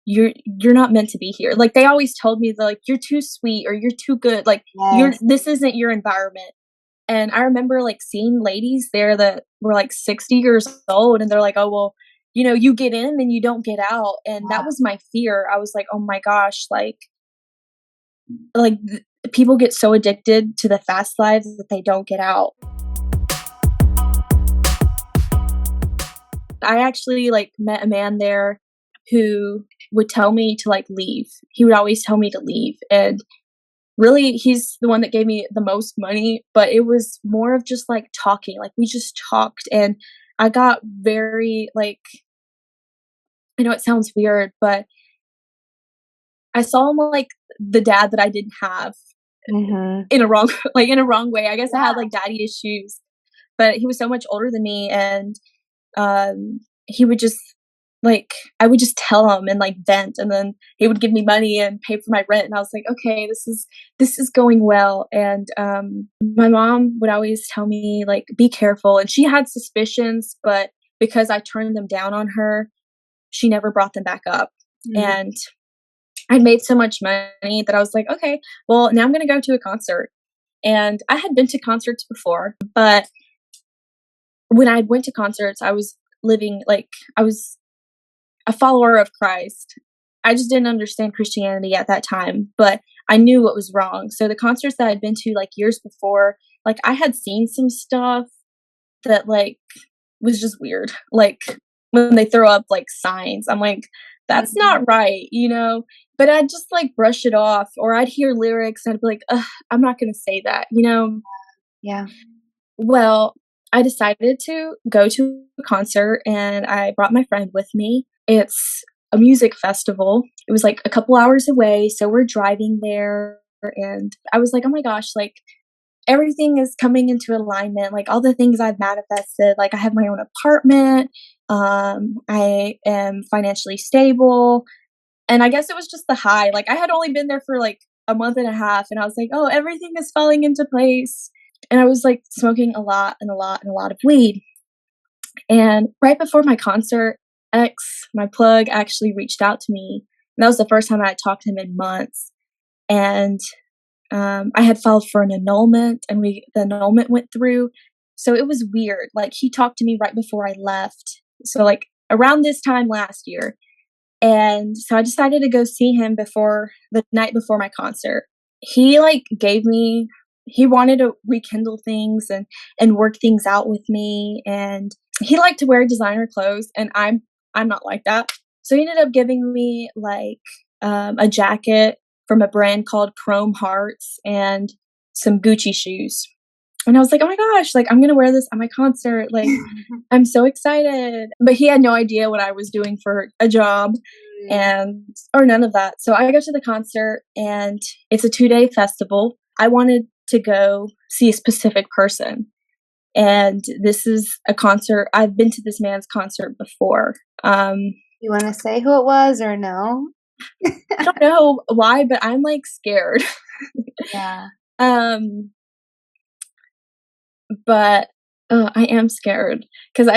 you're not meant to be here. Like they always told me that like you're too sweet or you're too good. Like you're Yes. this isn't your environment. And I remember, like, seeing ladies there that were, like, 60 years old, and they're like, "Oh, well, you get in and you don't get out," and that was my fear. I was like, "Oh my gosh," th people get so addicted to the fast lives that they don't get out. I actually, like, met a man there who would tell me to, like, leave. He would always tell me to leave, and really, he's the one that gave me the most money, but it was more of just, like, talking, like, we just talked, and I got very, like I know it sounds weird, but I saw him like the dad that I didn't have Mhm. in a wrong in a wrong way. I guess I Yeah. had, like, daddy issues, but he was so much older than me, and, he would just I would just tell him and, like, vent, and then he would give me money and pay for my rent, and I was like, "Okay, this is going well," and, my mom would always tell me, like, "Be careful," and she had suspicions, but because I turned them down on her, she never brought them back up, Mm. and I'd made so much money that I was like, "Okay, well, now I'm gonna go to a concert," and I had been to concerts before, but when I went to concerts, I was living I was a follower of Christ. I just didn't understand Christianity at that time, but I knew what was wrong. So the concerts that I'd been to like years before, like I had seen some stuff that like was just weird. Like when they throw up like signs, I'm like, that's Mhm. not right, But I'd just like brush it off, or I'd hear lyrics and I'd be like, ugh, I'm not gonna say that. Yeah. Well, I decided to go to a concert and I brought my friend with me. It's a music festival. It was like a couple hours away, so we're driving there and I was like, "Oh my gosh, like everything is coming into alignment, like all the things I've manifested. Like I have my own apartment, I am financially stable." And I guess it was just the high. Like I had only been there for like a month and a half and I was like, "Oh, everything is falling into place." And I was like smoking a lot and a lot and a lot of weed. And right before my concert, my plug, actually reached out to me. And that was the first time I had talked to him in months. And I had filed for an annulment, and the annulment went through. So it was weird. Like he talked to me right before I left. So like around this time last year. And so I decided to go see him before the night before my concert. He like he wanted to rekindle things and work things out with me, and he liked to wear designer clothes and I'm not like that. So he ended up giving me like a jacket from a brand called Chrome Hearts and some Gucci shoes. And I was like, "Oh my gosh, like I'm going to wear this at my concert. Like I'm so excited." But he had no idea what I was doing for a job and or none of that. So I go to the concert and it's a 2-day festival. I wanted to go see a specific person. And this is a concert. I've been to this man's concert before. You wanna say who it was or no? I don't know why, but I'm like scared. Yeah. um, but I am scared because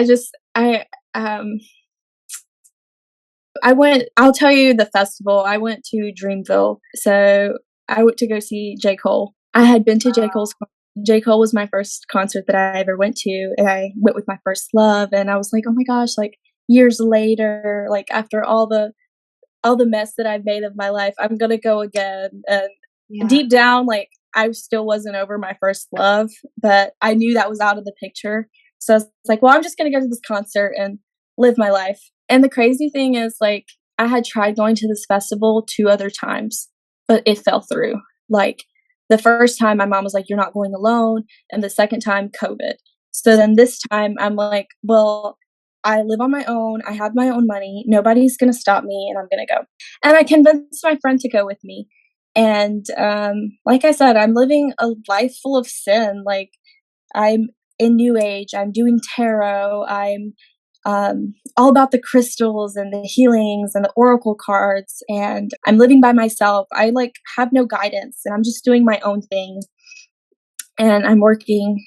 um I went. I'll tell you the festival. I went to Dreamville, so I went to go see J. Cole. I had been to J. Cole was my first concert that I ever went to, and I went with my first love, and I was like, "Oh my gosh!" Like years later, like after all the mess that I've made of my life, I'm gonna go again. And Yeah. deep down, like I still wasn't over my first love, but I knew that was out of the picture. So I was like, well, I'm just gonna go to this concert and live my life. And the crazy thing is, like, I had tried going to this festival 2 other times, but it fell through. Like the first time, my mom was like, "You're not going alone," and the second time, COVID. So then this time, I'm like, well, I live on my own. I have my own money. Nobody's going to stop me, and I'm going to go. And I convinced my friend to go with me. And like I said, I'm living a life full of sin. Like, I'm in New Age, I'm doing tarot, I'm all about the crystals and the healings and the oracle cards. And I'm living by myself. I like have no guidance, and I'm just doing my own thing. And I'm working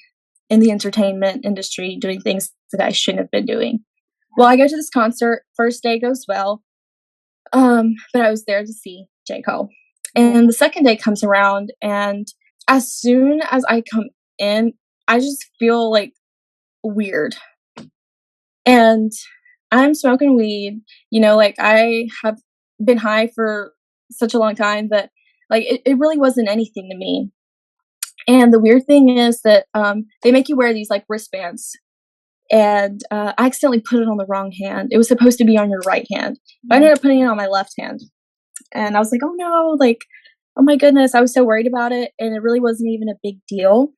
in the entertainment industry doing things that I shouldn't have been doing. Well, I go to this concert, first day goes well, but I was there to see J. Cole. Yeah. And the second day comes around, and as soon as I come in, I just feel like weird. And I'm smoking weed, like I have been high for such a long time that like it really wasn't anything to me. And the weird thing is that they make you wear these like wristbands, and I accidentally put it on the wrong hand. It was supposed to be on your right hand, but I ended up putting it on my left hand. And I was like, "Oh no, like, oh my goodness." I was so worried about it, and it really wasn't even a big deal.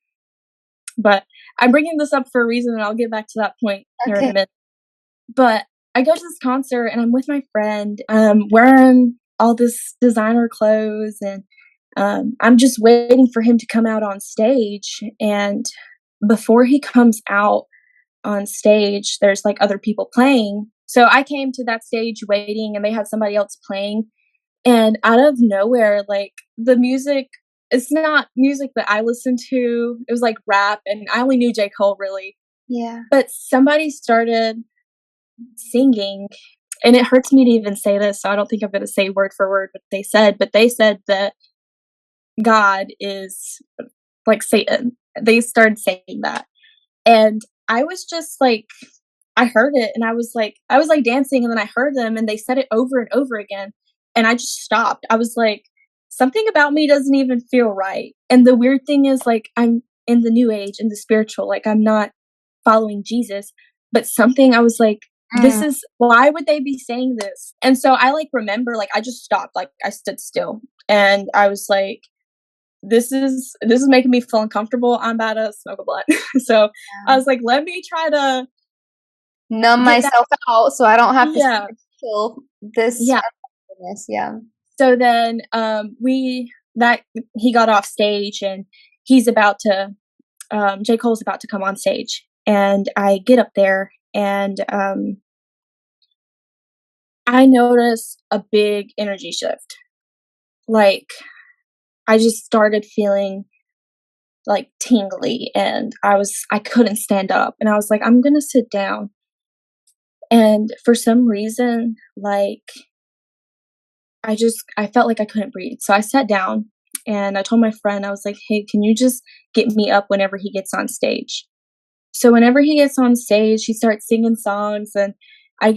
But I'm bringing this up for a reason, and I'll get back to that point here in Okay. a minute. But I go to this concert, and I'm with my friend, wearing all this designer clothes, and I'm just waiting for him to come out on stage. And before he comes out on stage, there's like other people playing. So I came to that stage waiting, and they had somebody else playing. And out of nowhere, like the music, it's not music that I listen to. It was like rap, and I only knew J. Cole really. Yeah. But somebody started singing, and it hurts me to even say this, so I don't think I'm going to say word for word what they said, but they said that God is like Satan. They started saying that. And I was just like, I heard it, and I was like dancing, and then I heard them, and they said it over and over again. And I just stopped. I was like, something about me doesn't even feel right. And the weird thing is, like, I'm in the new age, in the spiritual, like, I'm not following Jesus, but something I was like, this Mm. is why would they be saying this? And so I like remember, like, I just stopped, like, I stood still and I was like, this is making me feel uncomfortable. I'm about to smoke a blunt. So I was like, let me try to Numb get back. myself out so I don't have to Yeah. feel this Yeah. unhappiness. Yeah. So then we that he got off stage and he's about to J. Cole's about to come on stage. And I get up there and I notice a big energy shift. Like I just started feeling like tingly and I couldn't stand up and I was like, I'm gonna sit down. And for some reason, like I felt like I couldn't breathe. So I sat down and I told my friend, I was like, hey, can you just get me up whenever he gets on stage? So whenever he gets on stage, he starts singing songs and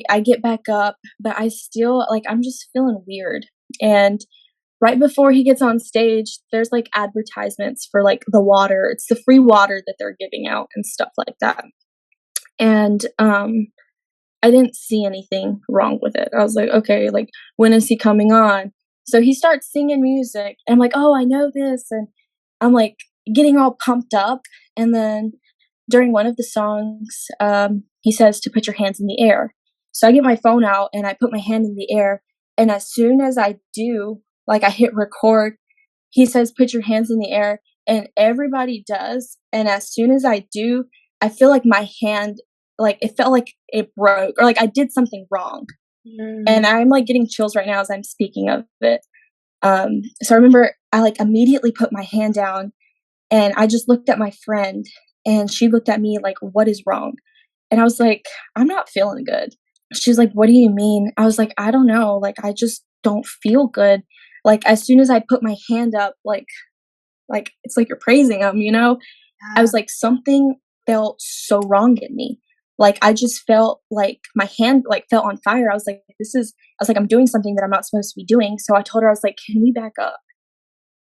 I get back up, but I still like I'm just feeling weird. And right before he gets on stage, there's like advertisements for like the water. It's the free water that they're giving out and stuff like that. And I didn't see anything wrong with it. I was like, okay, like when is he coming on? So he starts singing music and I'm like, oh, I know this. And I'm like getting all pumped up. And then during one of the songs, he says to put your hands in the air. So I get my phone out and I put my hand in the air. And as soon as I do, like I hit record, he says, put your hands in the air. And everybody does. And as soon as I do, I feel like my hand, like it felt like it broke or like I did something wrong. Mm. And I'm like getting chills right now as I'm speaking of it. So I remember I like immediately put my hand down and I just looked at my friend and she looked at me like, what is wrong? And I was like, I'm not feeling good. She's like, what do you mean? I was like, I don't know. Like, I just don't feel good. Like, as soon as I put my hand up, like it's like you're praising him, you know? I Yeah. was like, something felt so wrong in me. Like, I just felt like my hand like felt on fire. I was like, I'm doing something that I'm not supposed to be doing. So I told her, I was like, can we back up?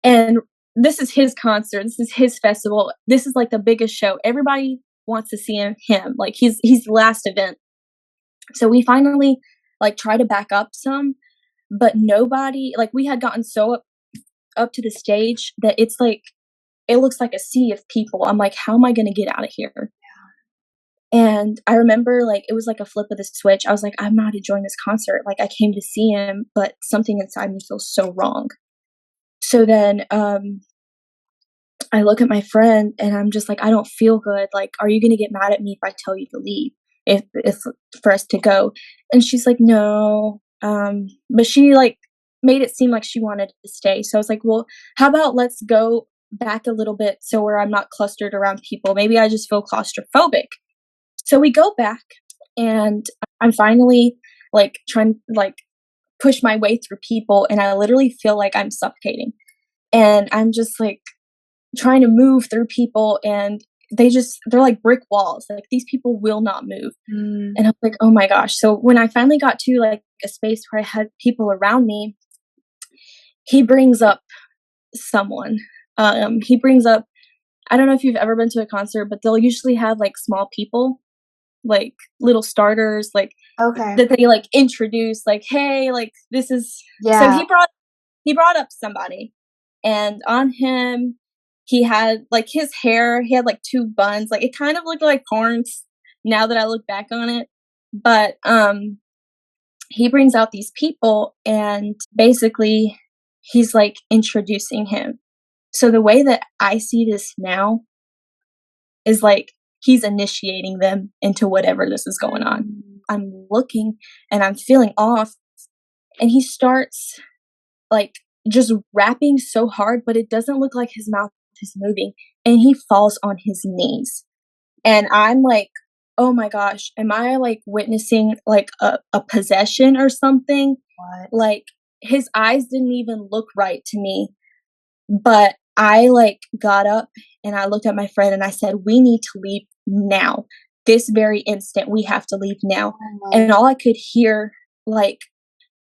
And this is his concert. This is his festival. This is like the biggest show. Everybody wants to see him. Like he's the last event. So we finally like try to back up some, but nobody like we had gotten so up to the stage that it's like it looks like a sea of people. I'm like, how am I gonna get out of here? And I remember like it was like a flip of the switch. I was like, I'm not enjoying this concert. Like I came to see him, but something inside me feels so wrong. So then I look at my friend and I'm just like, I don't feel good. Like, are you gonna get mad at me if I tell you to leave? If for us to go? And she's like, no. But she like made it seem like she wanted to stay. So I was like, well, how about let's go back a little bit so where I'm not clustered around people. Maybe I just feel claustrophobic. So we go back and I'm finally like trying to like push my way through people and I literally feel like I'm suffocating. And I'm just like trying to move through people and they're like brick walls. Like these people will not move. Mm. And I'm like, oh my gosh. So when I finally got to like a space where I had people around me, he brings up someone. He brings up I don't know if you've ever been to a concert, but they'll usually have like small people, like little starters, like Okay. that they like introduce, like, hey, like this is so Yeah. he brought up somebody and on him he had like his hair, he had like two buns, like it kind of looked like horns now that I look back on it. But he brings out these people and basically he's like introducing him. So the way that I see this now is like he's initiating them into whatever this is going on. I'm looking and I'm feeling off and he starts like just rapping so hard, but it doesn't look like his mouth is moving. And he falls on his knees. And I'm like, oh my gosh, am I like witnessing like a possession or something? What? Like his eyes didn't even look right to me. But I like got up and I looked at my friend and I said, we need to leave now. This very instant, we have to leave now. Oh And my. all I could hear, like,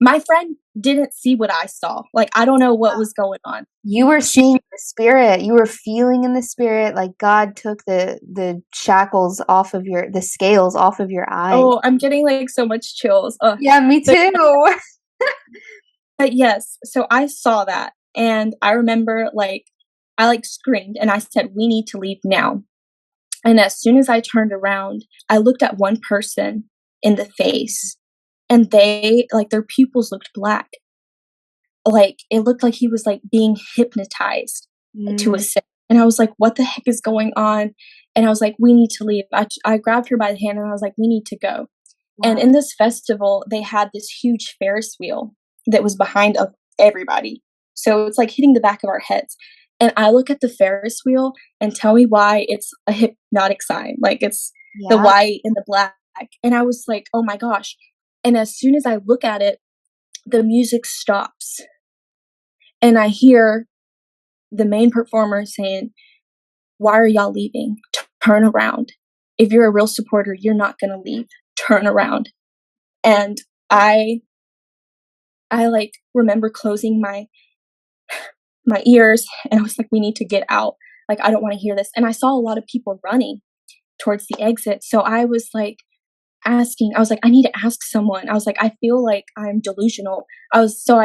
My friend didn't see what I saw. Like, I don't know what was going on. You were She seeing the spirit. You were feeling in the spirit, like God took the shackles off of the scales off of your eyes. Oh, I'm getting, like, so much chills. Yeah, me But too. but yes, so I saw that, and I remember, like, I, like, screamed, and I said, "We need to leave now." And as soon as I turned around, I looked at one person in the face, and they like, their pupils looked black. Like, it looked like he was, like, being hypnotized to a Mm, sit, and I was like, "What the heck is going on?" And I was like, "We need to leave." I grabbed her by the hand, and I was like, "We need to go." And wow. in this festival, they had this huge Ferris wheel that was behind of everybody. So it's like hitting the back of our heads. And I look at the Ferris wheel and tell me why it's a hypnotic sign. Like it's the Yeah. white and the black. And I was like, oh my gosh. And as soon as I look at it, the music stops. And I hear the main performer saying, "Why are y'all leaving? Turn around. If you're a real supporter, you're not going to leave. Turn around." And I I like remember closing my ears and I was like, we need to get out. Like I don't want to hear this. And I saw a lot of people running towards the exit. So I was like asking, I was like, I need to ask someone. I was like, I feel like I'm delusional. I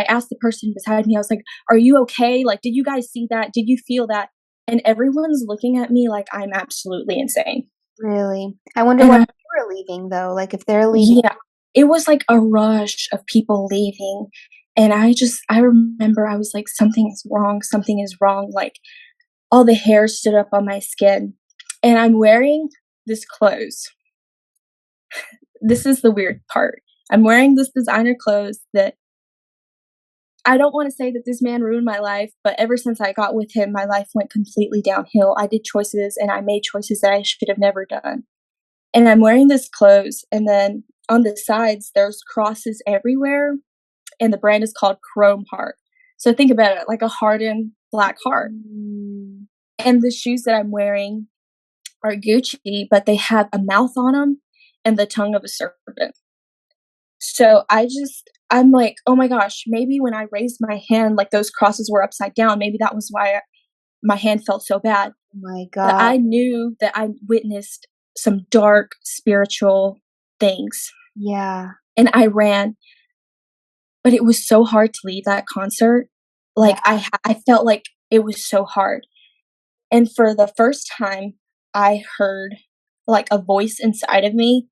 asked the person beside me, I was like, are you okay? Like, did you guys see that? Did you feel that? And everyone's looking at me like I'm absolutely insane. Really. I wonder And why I'm they were leaving though. Like if they're leaving. Yeah, it was like a rush of people leaving, and I remember I was like, something is wrong, like, all the hair stood up on my skin, and I'm wearing this clothes. This is the weird part. I'm wearing this designer clothes that I don't wanna say that this man ruined my life, but ever since I got with him, my life went completely downhill. I did choices, and I made choices that I should have never done. And I'm wearing this clothes, and then on the sides, there's crosses everywhere, and the brand is called Chrome Heart. So think about it, like a hardened black heart. Mm, And the shoes that I'm wearing are Gucci, but they have a mouth on them and the tongue of a serpent. So I'm like, oh my gosh, maybe when I raised my hand, like those crosses were upside down. Maybe that was why my hand felt so bad. oh my But God. I knew that I witnessed some dark spiritual things, Yeah. and I ran, but it was so hard to leave that concert. Yeah. Like I felt like it was so hard. And for the first time, I heard like a voice inside of me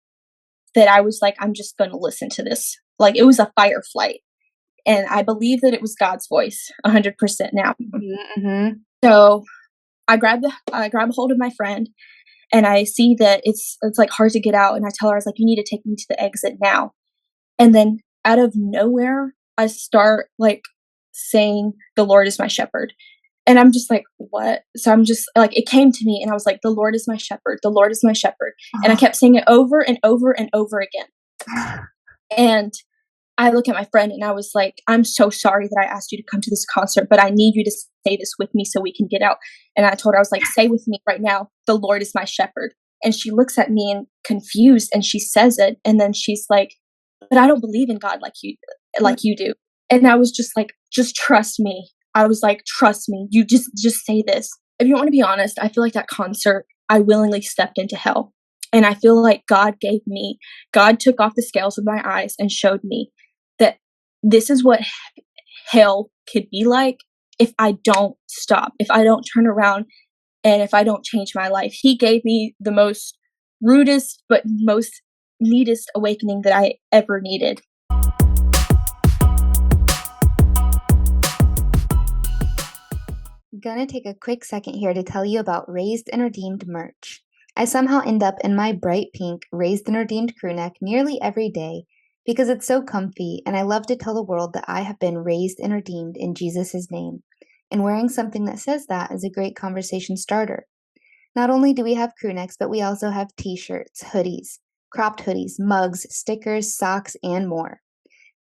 that I was like, I'm just going to listen to this. Like it was a fight or flight. And I believe that it was God's voice 100% now. Mm-hmm. So I grab a hold of my friend and I see that it's like hard to get out. And I tell her, I was like, you need to take me to the exit now. And then out of nowhere, I start like saying, "The Lord is my shepherd." And I'm just like, "What?" So I'm just like, it came to me and I was like, "The Lord is my shepherd. The Lord is my shepherd." And I kept saying it over and over and over again. And I look at my friend and I was like, "I'm so sorry that I asked you to come to this concert, but I need you to say this with me so we can get out." And I told her, I was like, "Say with me right now, the Lord is my shepherd." And she looks at me and confused and she says it. And then she's like, "But I don't believe in God like you do." And I was just like, "Just trust me." I was like, "Trust me. You just say this." If you want to be honest, I feel like that concert, I willingly stepped into hell. And I feel like God took off the scales of my eyes and showed me that this is what hell could be like if I don't stop, if I don't turn around, and if I don't change my life. He gave me the most rudest but most neatest awakening that I ever needed. Gonna take a quick second here to tell you about Raised and Redeemed merch. I somehow end up in my bright pink Raised and Redeemed crew neck nearly every day because it's so comfy, and I love to tell the world that I have been raised and redeemed in Jesus' name. And wearing something that says that is a great conversation starter. Not only do we have crew necks, but we also have t-shirts, hoodies, cropped hoodies, mugs, stickers, socks, and more.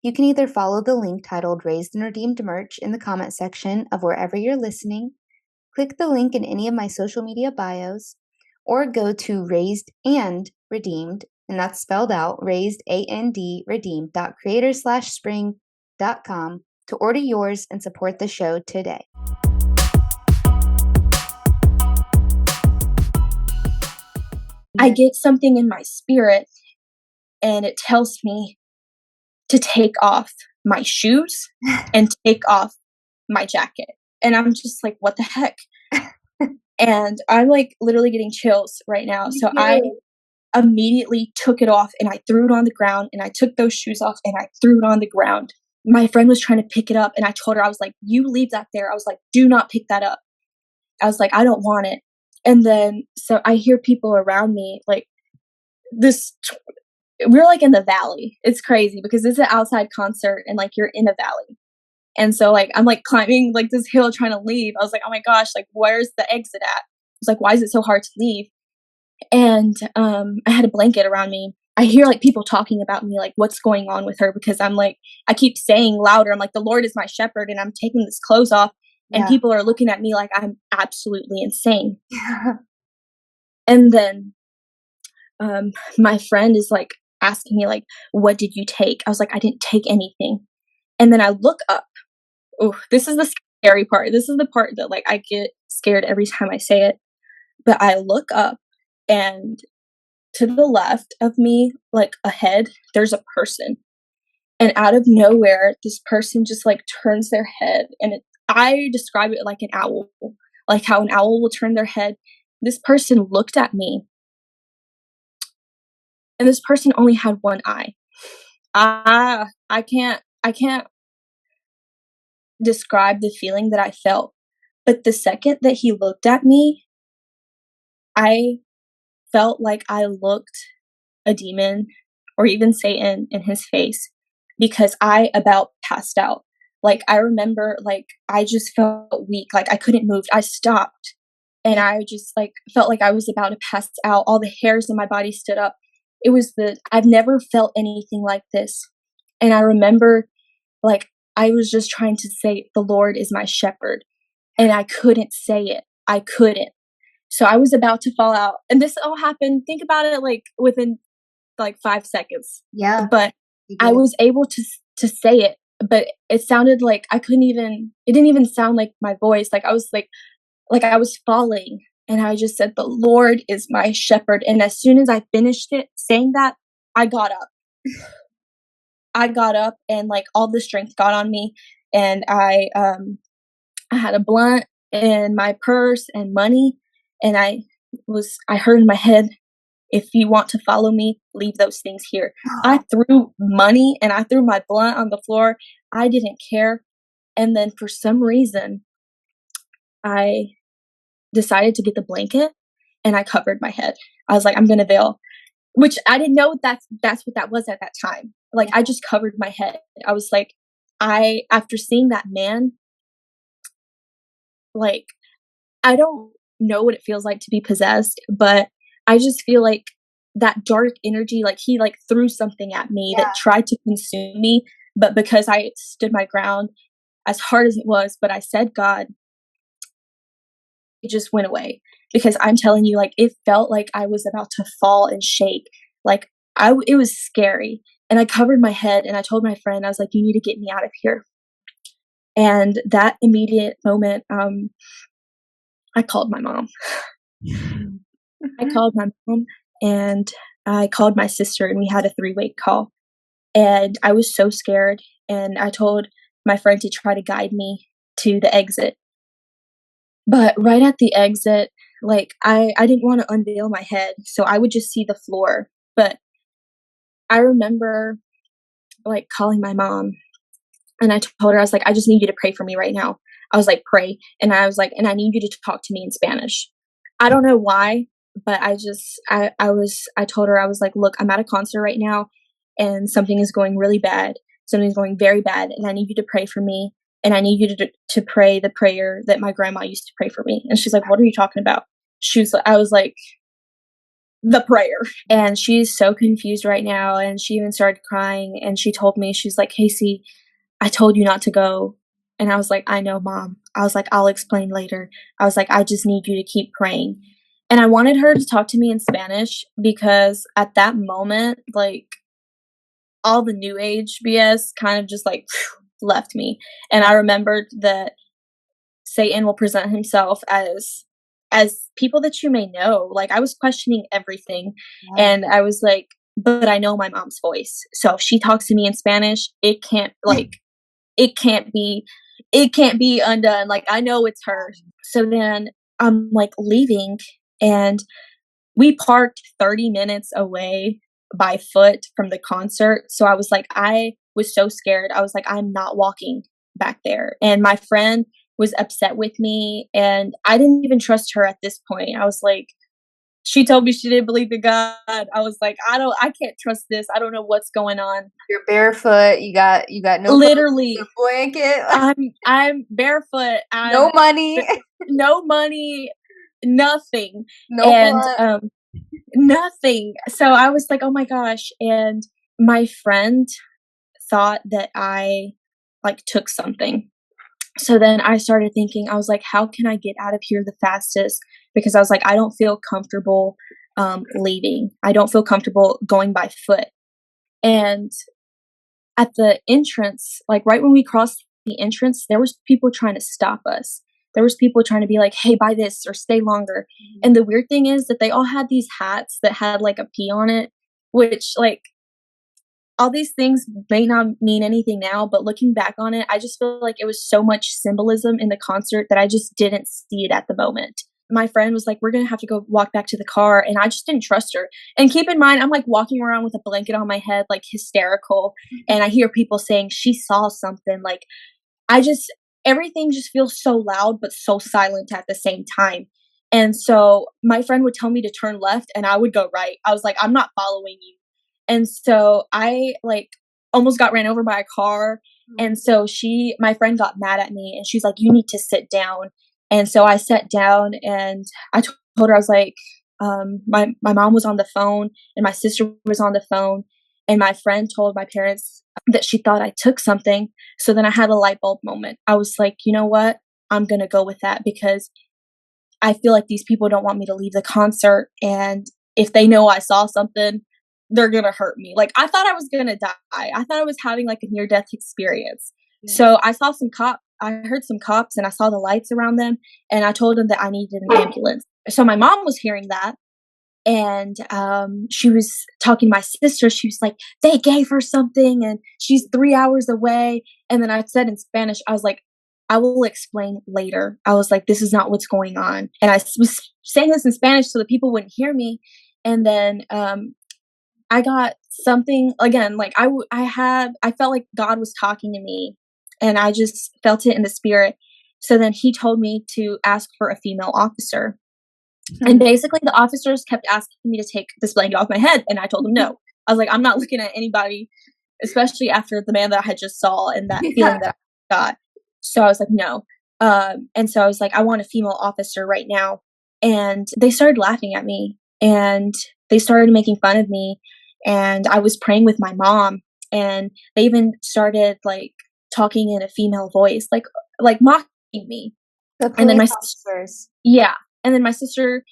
You can either follow the link titled Raised and Redeemed merch in the comment section of wherever you're listening, click the link in any of my social media bios, or go to Raised and Redeemed, and that's spelled out, raised and redeemed.creator/spring crumbling.com to order yours and support the show today. I get something in my spirit and it tells me to take off my shoes and take off my jacket. And I'm just like, what the heck? And I'm like literally getting chills right now. So I immediately took it off and I threw it on the ground, and I took those shoes off and I threw it on the ground. My friend was trying to pick it up and I told her, I was like, you leave that there. I was like, do not pick that up. I was like, I don't want it. And then, so I hear people around me, like we're like in the valley. It's crazy because it's an outside concert and like you're in a valley. And so like, I'm like climbing like this hill trying to leave. I was like, oh my gosh, like where's the exit at? I was like, why is it so hard to leave? And I had a blanket around me. I hear like people talking about me, like what's going on with her, because I'm like, I keep saying louder, I'm like, the Lord is my shepherd, and I'm taking this clothes off, and people are looking at me like I'm absolutely insane. And then my friend is like asking me like, what did you take? I was like, I didn't take anything. And then I look up. Oh, this is the scary part. This is the part that like I get scared every time I say it. But I look up, and to the left of me, like ahead, there's a person. And out of nowhere, this person just like turns their head. And I describe it like an owl, like how an owl will turn their head. This person looked at me, and this person only had one eye. I can't describe the feeling that I felt. But the second that he looked at me, I felt like I looked a demon or even Satan in his face, because I about passed out. Like I remember, like I just felt weak, like I couldn't move. I stopped and I just like felt like I was about to pass out. All the hairs in my body stood up. I've never felt anything like this. And I remember like I was just trying to say, the Lord is my shepherd, and I couldn't say it. I couldn't. So I was about to fall out, and this all happened, think about it, like within like 5 seconds. Yeah. But I was able to say it, but it sounded like it didn't even sound like my voice. Like I was like I was falling, and I just said, the Lord is my shepherd. And as soon as I finished it saying that, I got up. I got up, and like all the strength got on me, and I had a blunt in my purse and money, and I heard in my head, if you want to follow me, leave those things here. I threw money and I threw my blunt on the floor. I didn't care. And then for some reason, I decided to get the blanket and I covered my head. I was like, I'm going to veil, which I didn't know that's what that was at that time. Like I just covered my head. I was like, after seeing that man, like, I don't know what it feels like to be possessed, but I just feel like that dark energy, like he like threw something at me that tried to consume me. But because I stood my ground, as hard as it was, but I said, God, it just went away. Because I'm telling you, like, it felt like I was about to fall and shake. Like it was scary. And I covered my head and I told my friend, I was like, you need to get me out of here. And that immediate moment, I called my mom. I called my mom and I called my sister, and we had a 3-way call. And I was so scared. And I told my friend to try to guide me to the exit. But right at the exit, like I didn't want to unveil my head, so I would just see the floor. But I remember like calling my mom, and I told her, I was like, I just need you to pray for me right now. I was like, pray. And I was like, and I need you to talk to me in Spanish. I don't know why, but I told her, I was like, look, I'm at a concert right now and something is going really bad. Something's going very bad. And I need you to pray for me. And I need you to pray the prayer that my grandma used to pray for me. And she's like, what are you talking about? I was like, the prayer. And she's so confused right now. And she even started crying. And she told me, she's like, Kacy, I told you not to go. And I was like, I know, Mom. I was like, I'll explain later. I was like, I just need you to keep praying. And I wanted her to talk to me in Spanish because at that moment, like all the new age BS kind of just like left me. And I remembered that Satan will present himself as people that you may know. Like, I was questioning everything, Yeah. and I was like, but I know my mom's voice. So if she talks to me in Spanish, it can't be it can't be undone. Like, I know it's her. So then I'm like leaving, and we parked 30 minutes away by foot from the concert. So I was so scared. I was like, I'm not walking back there. And my friend was upset with me, and I didn't even trust her at this point. I was like, she told me she didn't believe in God. I was like, I can't trust this. I don't know what's going on. You're barefoot. You got no clothes, Literally, no blanket, I'm barefoot. no money, No money, nothing. no And blunt. nothing. So I was like, "Oh my gosh." And my friend thought that I like took something. So then I started thinking, I was like, how can I get out of here the fastest? Because I was like, I don't feel comfortable leaving. I don't feel comfortable going by foot. And at the entrance, like right when we crossed the entrance, there was people trying to stop us. There was people trying to be like, hey, buy this or stay longer. And the weird thing is that they all had these hats that had like a P on it, which like all these things may not mean anything now, but looking back on it, I just feel like it was so much symbolism in the concert that I just didn't see it at the moment. My friend was like, we're going to have to go walk back to the car. And I just didn't trust her. And keep in mind, I'm like walking around with a blanket on my head, like hysterical. And I hear people saying she saw something. Like, everything just feels so loud, but so silent at the same time. And so my friend would tell me to turn left and I would go right. I was like, I'm not following you. And so I like almost got ran over by a car. And so my friend got mad at me and she's like, you need to sit down. And so I sat down and I told her, I was like, my mom was on the phone and my sister was on the phone. And my friend told my parents that she thought I took something. So then I had a light bulb moment. I was like, you know what? I'm going to go with that because I feel like these people don't want me to leave the concert. And if they know I saw something, they're going to hurt me. Like, I thought I was going to die. I thought I was having like a near death experience. Yeah. So I heard some cops and I saw the lights around them and I told them that I needed an ambulance. So my mom was hearing that. And she was talking to my sister. She was like, they gave her something and she's 3 hours away. And then I said in Spanish, I was like, I will explain later. I was like, this is not what's going on. And I was saying this in Spanish so that people wouldn't hear me. And then I got something again, like I felt like God was talking to me and I just felt it in the spirit. So then he told me to ask for a female officer. And basically the officers kept asking me to take this blanket off my head. And I told them no. I was like, I'm not looking at anybody, especially after the man that I had just saw and that feeling that I got. So I was like, no. And so I was like, I want a female officer right now. And they started laughing at me and they started making fun of me. And I was praying with my mom and they even started like talking in a female voice, like mocking me. The police officers. Yeah. And then my sister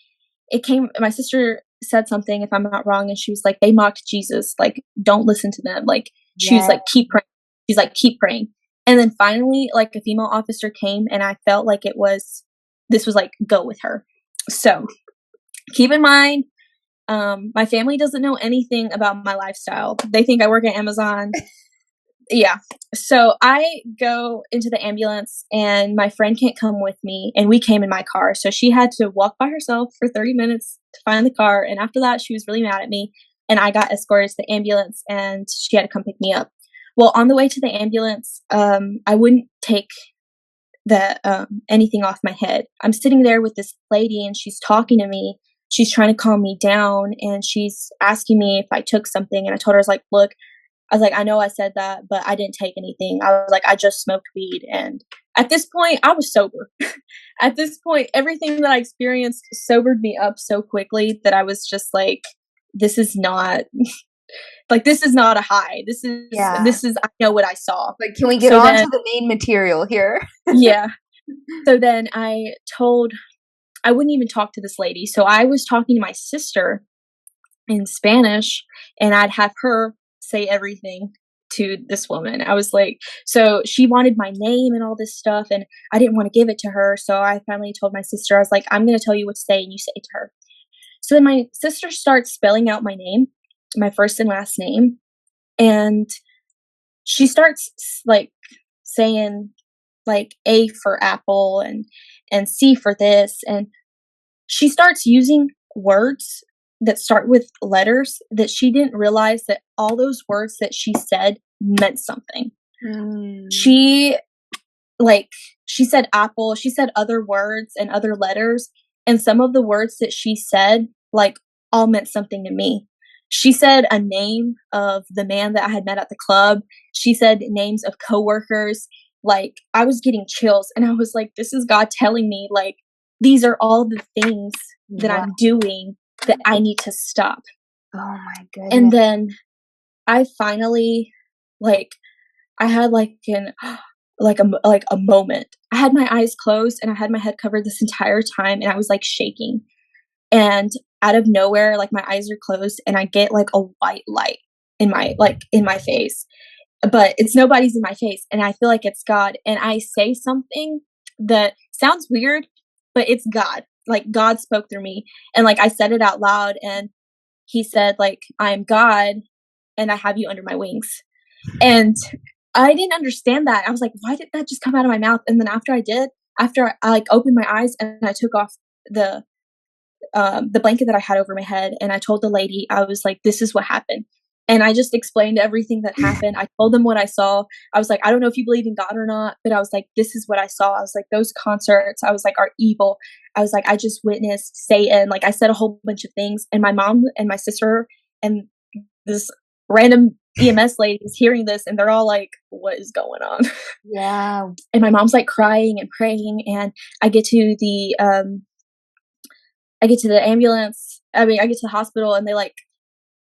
said something, if I'm not wrong, and she was like, they mocked Jesus. Like, don't listen to them. Like, she was like, keep praying. She's like, keep praying. And then finally, like, a female officer came, and I felt like this was like, go with her. So, keep in mind, my family doesn't know anything about my lifestyle. They think I work at Amazon. Yeah. So I go into the ambulance and my friend can't come with me and we came in my car. So she had to walk by herself for 30 minutes to find the car. And after that, she was really mad at me and I got escorted to the ambulance and she had to come pick me up. Well, on the way to the ambulance, I wouldn't take anything off my head. I'm sitting there with this lady and she's talking to me. She's trying to calm me down and she's asking me if I took something. And I told her, I was like, look, I know I said that, but I didn't take anything. I was like, I just smoked weed. And at this point, I was sober. At this point, everything that I experienced sobered me up so quickly that I was just like, this is not a high. This is, I know what I saw. Like, can we get on to the main material here? Yeah. So then I wouldn't even talk to this lady. So I was talking to my sister in Spanish and I'd have her say everything to this woman. I was like, so she wanted my name and all this stuff, and I didn't want to give it to her. So I finally told my sister, I was like, I'm going to tell you what to say, and you say it to her. So then my sister starts spelling out my name, my first and last name, and she starts like saying like A for apple and C for this, and she starts using words that start with letters that she didn't realize that all those words that she said meant something. Mm. She like she said apple, she said other words and other letters, and some of the words that she said like all meant something to me. She said a name of the man that I had met at the club. She said names of coworkers. Like I was getting chills and I was like, this is God telling me like these are all the things that Wow. I'm doing that I need to stop. Oh my And goodness. then I finally like I had like an like a moment. I had my eyes closed and I had my head covered this entire time and I was like shaking. And out of nowhere, like my eyes are closed and I get like a white light in my face. But it's nobody's in my face and I feel like it's God and I say something that sounds weird, but it's God. Like God spoke through me and like I said it out loud and he said like I am God and I have you under my wings. And I didn't understand that. I was like, why did that just come out of my mouth? And then after I did, after I like opened my eyes and I took off the blanket that I had over my head and I told the lady, I was like, this is what happened. And I just explained everything that happened. I told them what I saw. I was like, I don't know if you believe in God or not, but I was like, this is what I saw. I was like, those concerts, I was like, are evil. I was like, I just witnessed Satan. Like I said a whole bunch of things. And my mom and my sister and this random EMS lady is hearing this and they're all like, what is going on? Yeah. And my mom's like crying and praying. And I get to the ambulance. I mean, I get to the hospital and they like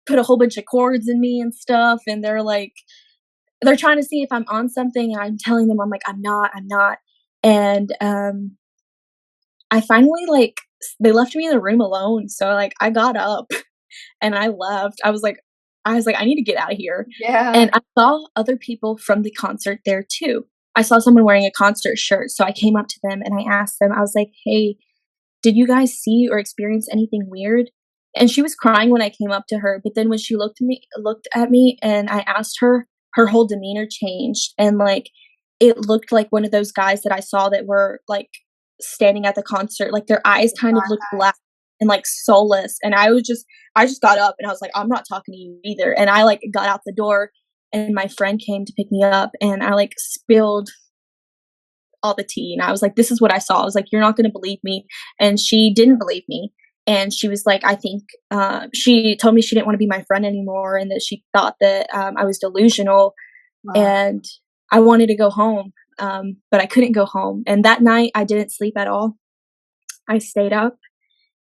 put a whole bunch of cords in me and stuff. And they're trying to see if I'm on something. And I'm telling them, I'm like, I'm not. And, I finally like, they left me in the room alone. So like I got up and I left. I need to get out of here. Yeah. And I saw other people from the concert there too. I saw someone wearing a concert shirt. So I came up to them and I asked them, I was like, hey, did you guys see or experience anything weird? And she was crying when I came up to her, but then when she looked at me and I asked her, her whole demeanor changed and like it looked like one of those guys that I saw that were like standing at the concert, like their eyes kind of looked black and like soulless. And I just got up and I was like, I'm not talking to you either. And I like got out the door and my friend came to pick me up and I like spilled all the tea. And I was like, this is what I saw. I was like, you're not going to believe me. And she didn't believe me. And she was like, I think, she told me she didn't want to be my friend anymore and that she thought that I was delusional. Wow. And I wanted to go home, but I couldn't go home. And that night I didn't sleep at all. I stayed up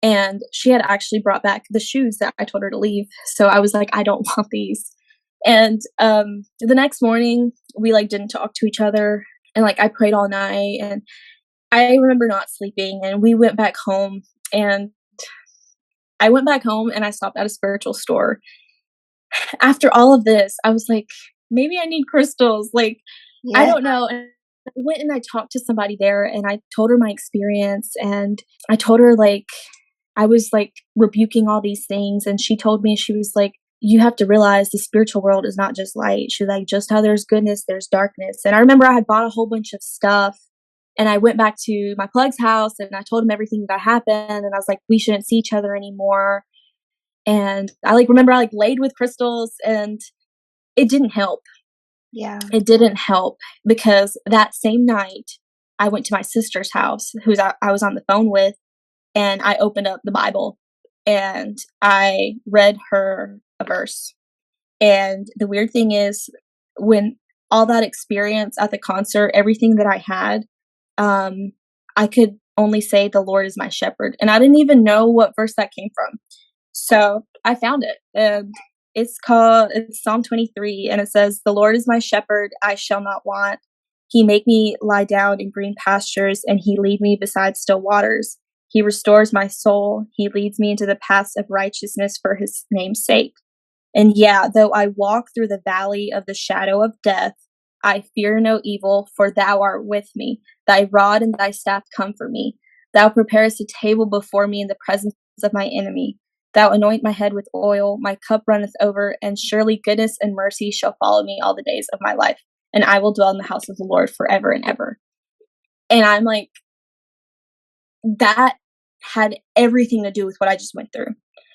and she had actually brought back the shoes that I told her to leave. So I was like, I don't want these. And the next morning we like didn't talk to each other and like I prayed all night and I remember not sleeping and we went back home and I went back home and I stopped at a spiritual store. After all of this, I was like, maybe I need crystals. Like, I Yeah. don't know. And I went and I talked to somebody there and I told her my experience and I told her like I was like rebuking all these things and she told me she was like you have to realize the spiritual world is not just light. She's like just how there's goodness, there's darkness. And I remember I had bought a whole bunch of stuff and I went back to my plug's house and I told him everything that happened and I was like we shouldn't see each other anymore. And I like remember I like laid with crystals and it didn't help. Yeah. It didn't help because that same night I went to my sister's house, I was on the phone with, and I opened up the Bible and I read her a verse. And the weird thing is, when all that experience at the concert, everything that I had, I could only say, the Lord is my shepherd. And I didn't even know what verse that came from. So I found it. And it's Psalm 23, and it says, the Lord is my shepherd, I shall not want. He make me lie down in green pastures, and he lead me beside still waters. He restores my soul. He leads me into the paths of righteousness for his name's sake. And yeah, though I walk through the valley of the shadow of death, I fear no evil, for thou art with me. Thy rod and thy staff comfort me. Thou preparest a table before me in the presence of my enemy. Thou anoint my head with oil, my cup runneth over, and surely goodness and mercy shall follow me all the days of my life, and I will dwell in the house of the Lord forever and ever. And I'm like, that had everything to do with what I just went through.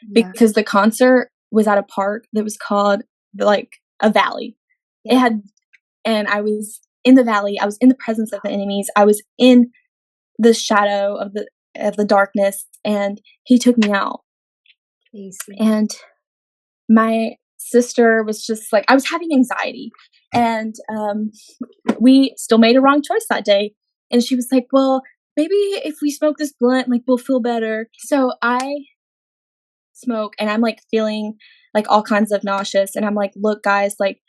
Yeah. Because the concert was at a park that was called like a valley. It had, and I was in the valley. I was in the presence of the enemies. I was in the shadow of the darkness, and he took me out. Kacy. And my sister was just like, I was having anxiety, and we still made a wrong choice that day. And she was like, well, maybe if we smoke this blunt, like we'll feel better. So I smoke, and I'm like feeling like all kinds of nauseous, and I'm like, look guys, like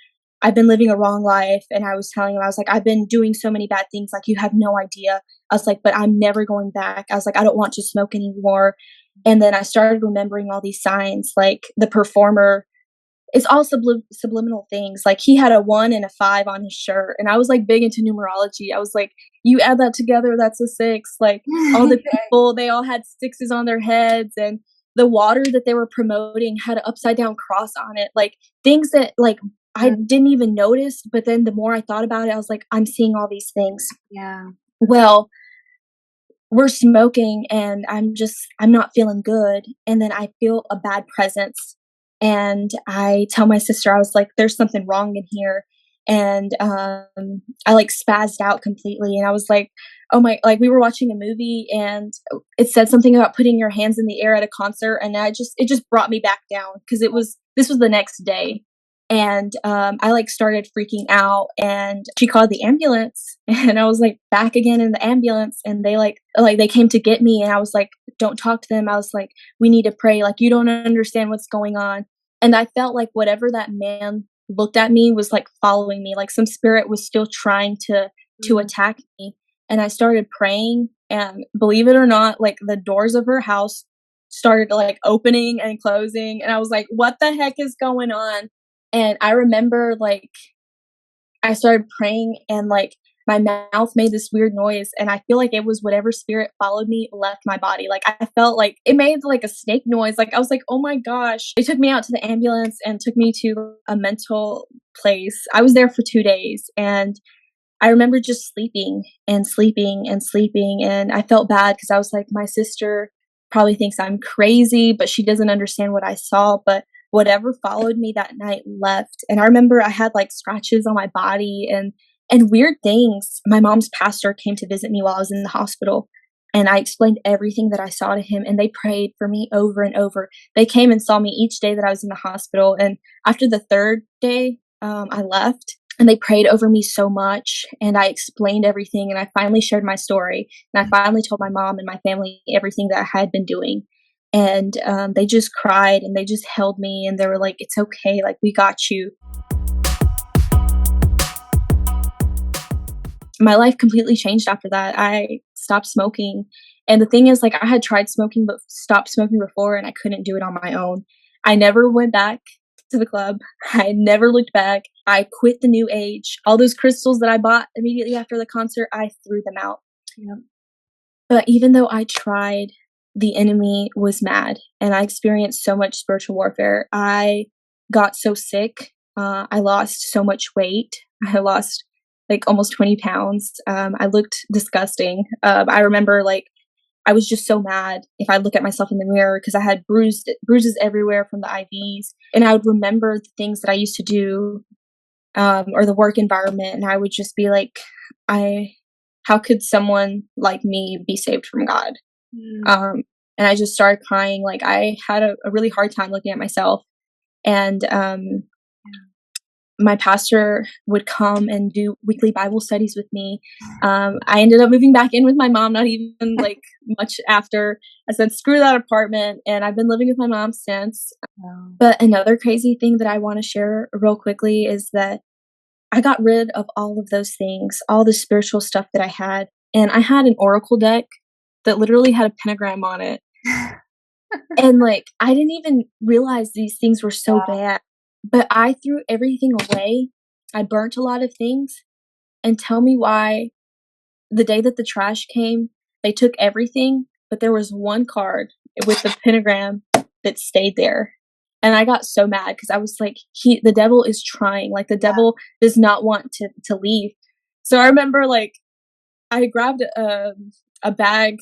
I've been living a wrong life. And I was telling him, I was like, I've been doing so many bad things, like you have no idea. I was like, but I'm never going back. I was like, I don't want to smoke anymore. And then I started remembering all these signs, like the performer, it's all subliminal things. Like he had a 1 and a 5 on his shirt, and I was like big into numerology. I was like, you add that together, that's a 6. Like all the people, they all had 6s on their heads, and the water that they were promoting had an upside down cross on it. Like things that like I didn't even notice, but then the more I thought about it, I was like, I'm seeing all these things. Yeah. Well, we're smoking, and I'm not feeling good. And then I feel a bad presence, and I tell my sister, I was like, there's something wrong in here. And I like spazzed out completely, and I was like, oh my, like we were watching a movie, and it said something about putting your hands in the air at a concert, and it just brought me back down, because this was the next day. And I like started freaking out, and she called the ambulance, and I was like back again in the ambulance, and they came to get me, and I was like, don't talk to them. I was like, we need to pray, like you don't understand what's going on. And I felt like whatever that man looked at me was like following me, like some spirit was still trying to attack me. And I started praying, and believe it or not, like the doors of her house started like opening and closing, and I was like, what the heck is going on? And I remember like I started praying, and like my mouth made this weird noise, and I feel like it was whatever spirit followed me left my body. Like I felt like it made like a snake noise. Like I was like, oh my gosh. They took me out to the ambulance and took me to a mental place. I was there for 2 days, and I remember just sleeping and sleeping and sleeping, and I felt bad because I was like, my sister probably thinks I'm crazy, but she doesn't understand what I saw. But whatever followed me that night left. And I remember I had like scratches on my body and weird things. My mom's pastor came to visit me while I was in the hospital, and I explained everything that I saw to him, and they prayed for me over and over. They came and saw me each day that I was in the hospital, and after the 3rd day, I left. And they prayed over me so much, and I explained everything, and I finally shared my story, and I finally told my mom and my family everything that I had been doing. And they just cried, and they just held me, and they were like, it's okay, like we got you. My life completely changed after that. I stopped smoking. And the thing is, like, I had tried smoking, but stopped smoking before, and I couldn't do it on my own. I never went back to the club. I never looked back. I quit the new age. All those crystals that I bought immediately after the concert, I threw them out. Yep. But even though I tried, the enemy was mad, and I experienced so much spiritual warfare. I got so sick. I lost so much weight. I lost like almost 20 pounds. I looked disgusting. I remember like I was just so mad if I look at myself in the mirror, because I had bruises everywhere from the IVs. And I would remember the things that I used to do, or the work environment, and I would just be like, how could someone like me be saved from God? And I just started crying. Like I had a really hard time looking at myself. And my pastor would come and do weekly Bible studies with me. I ended up moving back in with my mom, not even like much after. I said, screw that apartment. And I've been living with my mom since. Wow. But another crazy thing that I want to share real quickly is that I got rid of all of those things, all the spiritual stuff that I had. And I had an oracle deck that literally had a pentagram on it. And like, I didn't even realize these things were so bad. But I threw everything away. I burnt a lot of things, and tell me why the day that the trash came, they took everything, but there was one card with the pentagram that stayed there. And I got so mad because I was like, the devil is trying. Like, the devil does not want to leave. So I remember, like, I grabbed a bag.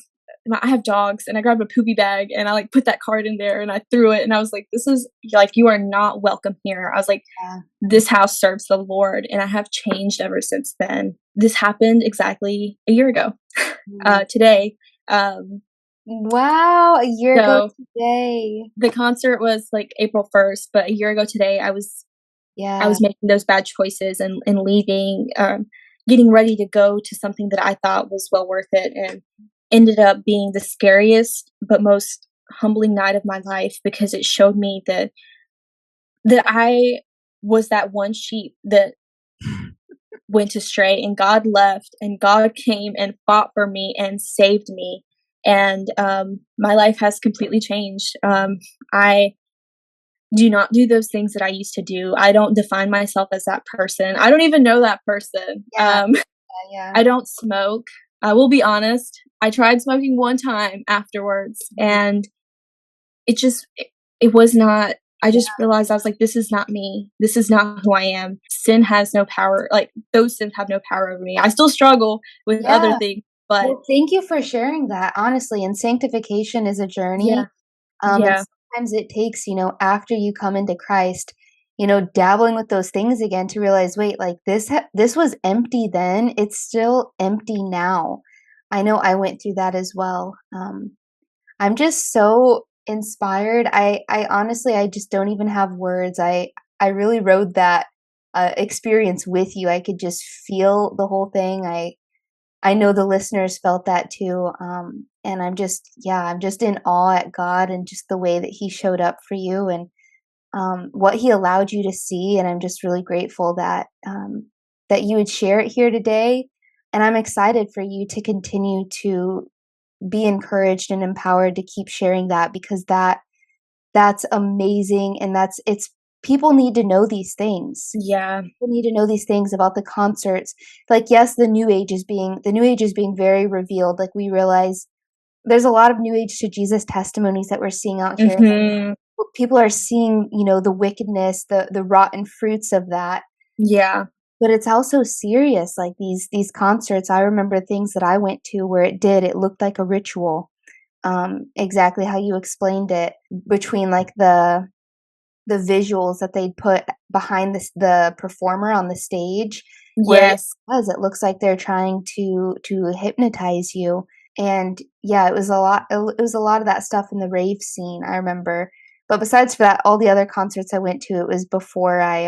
I have dogs, and I grabbed a poopy bag, and I like put that card in there, and I threw it, and I was like, "This is like, you are not welcome here." I was like, Yeah. "This house serves the Lord," and I have changed ever since then. This happened exactly a year ago. Today. Wow, a year ago So today. the concert was like April 1st, but a year ago today, I Yeah. was making those bad choices and leaving, getting ready to go to something that I thought was well worth it, and ended up being the scariest but most humbling night of my life because it showed me that I was that one sheep that went astray, and God left, and God came and fought for me and saved me, and my life has completely changed. I do not do those things that I used to do. I don't define myself as that person. I don't even know that person. Yeah. Yeah. I don't smoke. I will be honest. I tried smoking one time afterwards, and it was not. I just realized, I was like, this is not me. This is not who I am. Sin has no power. Like, those sins have no power over me. I still struggle with other Yeah. things, but Well, thank you for sharing that, honestly, and sanctification is a yeah, journey. And yeah, sometimes it takes, after you come into Christ, dabbling with those things again to realize, wait, like this was empty then, it's still empty now. I know I went through that as well. I'm just so inspired. I honestly, I just don't even have words. I really rode that experience with you. I could just feel the whole thing. I know the listeners felt that too. And I'm just in awe at God and just the way that He showed up for you and what He allowed you to see. And I'm just really grateful that you would share it here today. And I'm excited for you to continue to be encouraged and empowered to keep sharing that because that's amazing and it's people need to know these things. yeah. People need to know these things about the concerts. Like, yes, the new age is being very revealed. Like, we realize there's a lot of new age to Jesus testimonies that we're seeing out here. Mhm. People are seeing, the wickedness, the rotten fruits of that. Yeah. But it's also serious. Like these concerts, I remember things that I went to where it looked like a ritual. Exactly how you explained it between like the visuals that they'd put behind the performer on the stage where Yes. it looks like they're trying to hypnotize you. And yeah, it was a lot of that stuff in the rave scene, I remember. But besides for that, all the other concerts I went to, it was before I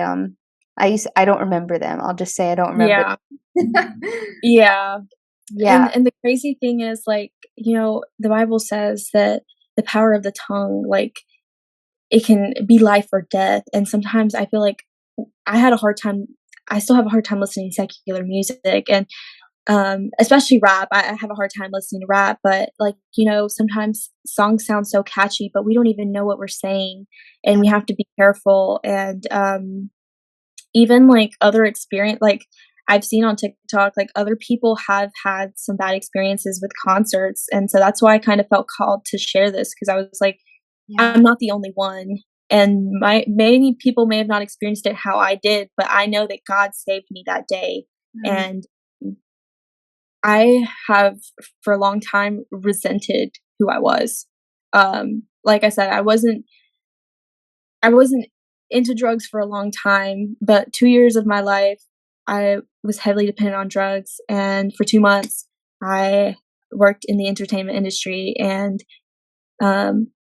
don't remember them. I'll just say I don't remember. Yeah. Yeah. Yeah. And the crazy thing is, like, the Bible says that the power of the tongue, like, it can be life or death, and sometimes I feel like I had a hard time I still have a hard time listening to secular music, and, especially rap. I have a hard time listening to rap, but, like, sometimes songs sound so catchy, but we don't even know what we're saying, and Yeah. we have to be careful, and, even, like, other experience, like, I've seen on TikTok, like, other people have had some bad experiences with concerts, and so that's why I kind of felt called to share this because I was like, Yeah. I'm not the only one, and many people may have not experienced it how I did, but I know that God saved me that day, Mm. and I have for a long time resented who I was. Like I said, I wasn't into drugs for a long time, but 2 years of my life, I was heavily dependent on drugs, and for 2 months, I worked in the entertainment industry, and, um,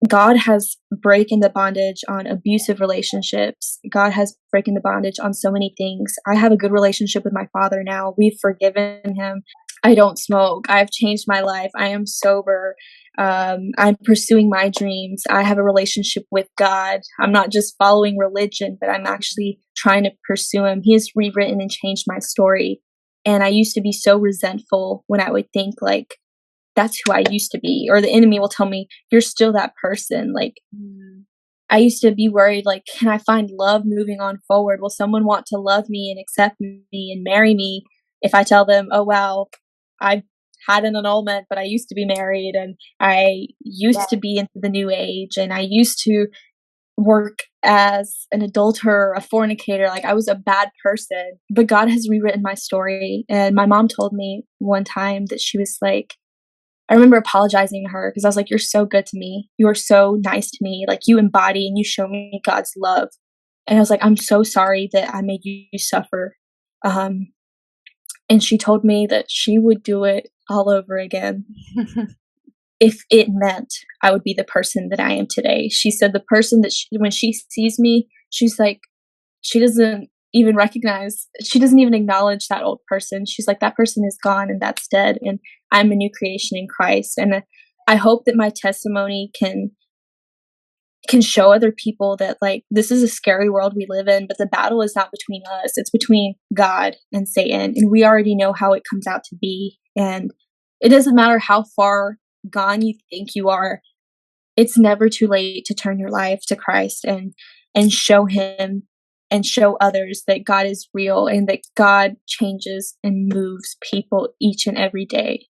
God has broken the bondage on abusive relationships. God has broken the bondage on so many things. I have a good relationship with my father now. We've forgiven him. I don't smoke. I've changed my life. I am sober. I'm pursuing my dreams. I have a relationship with God. I'm not just following religion, but I'm actually trying to pursue Him. He has rewritten and changed my story. And I used to be so resentful when I would think, like, that's who I used to be. Or the enemy will tell me, you're still that person. Like, Mm. I used to be worried, like, can I find love moving on forward? Will someone want to love me and accept me and marry me if I tell them, oh, wow, I've had an annulment, but I used to be married and I Yeah. used to be into the new age and I used to work as an adulterer, a fornicator, like I was a bad person. But God has rewritten my story. And my mom told me one time that she was like, I remember apologizing to her because I was like, "You're so good to me. You are so nice to me. Like, you embody and you show me God's love." And I was like, "I'm so sorry that I made you suffer." Um, and she told me that she would do it all over again if it meant I would be the person that I am today. She said the person that when she sees me, she's like, she doesn't even recognize, she doesn't even acknowledge that old person. She's like, that person is gone and that's dead. And I'm a new creation in Christ. And I hope that my testimony can show other people that like this is a scary world we live in, but the battle is not between us. It's between God and Satan. And we already know how it comes out to be. And it doesn't matter how far gone you think you are, it's never too late to turn your life to Christ and show him and show others that God is real and that God changes and moves people each and every day.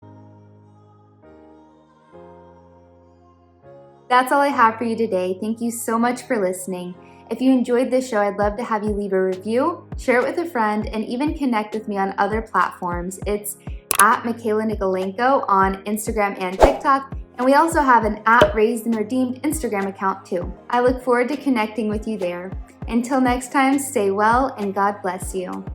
That's all I have for you today. Thank you so much for listening. If you enjoyed this show, I'd love to have you leave a review, share it with a friend, and even connect with me on other platforms. It's at Michaela Nikolenko on Instagram and TikTok, and we also have an at Raised and Redeemed Instagram account too. I look forward to connecting with you there. Until next time, stay well and God bless you.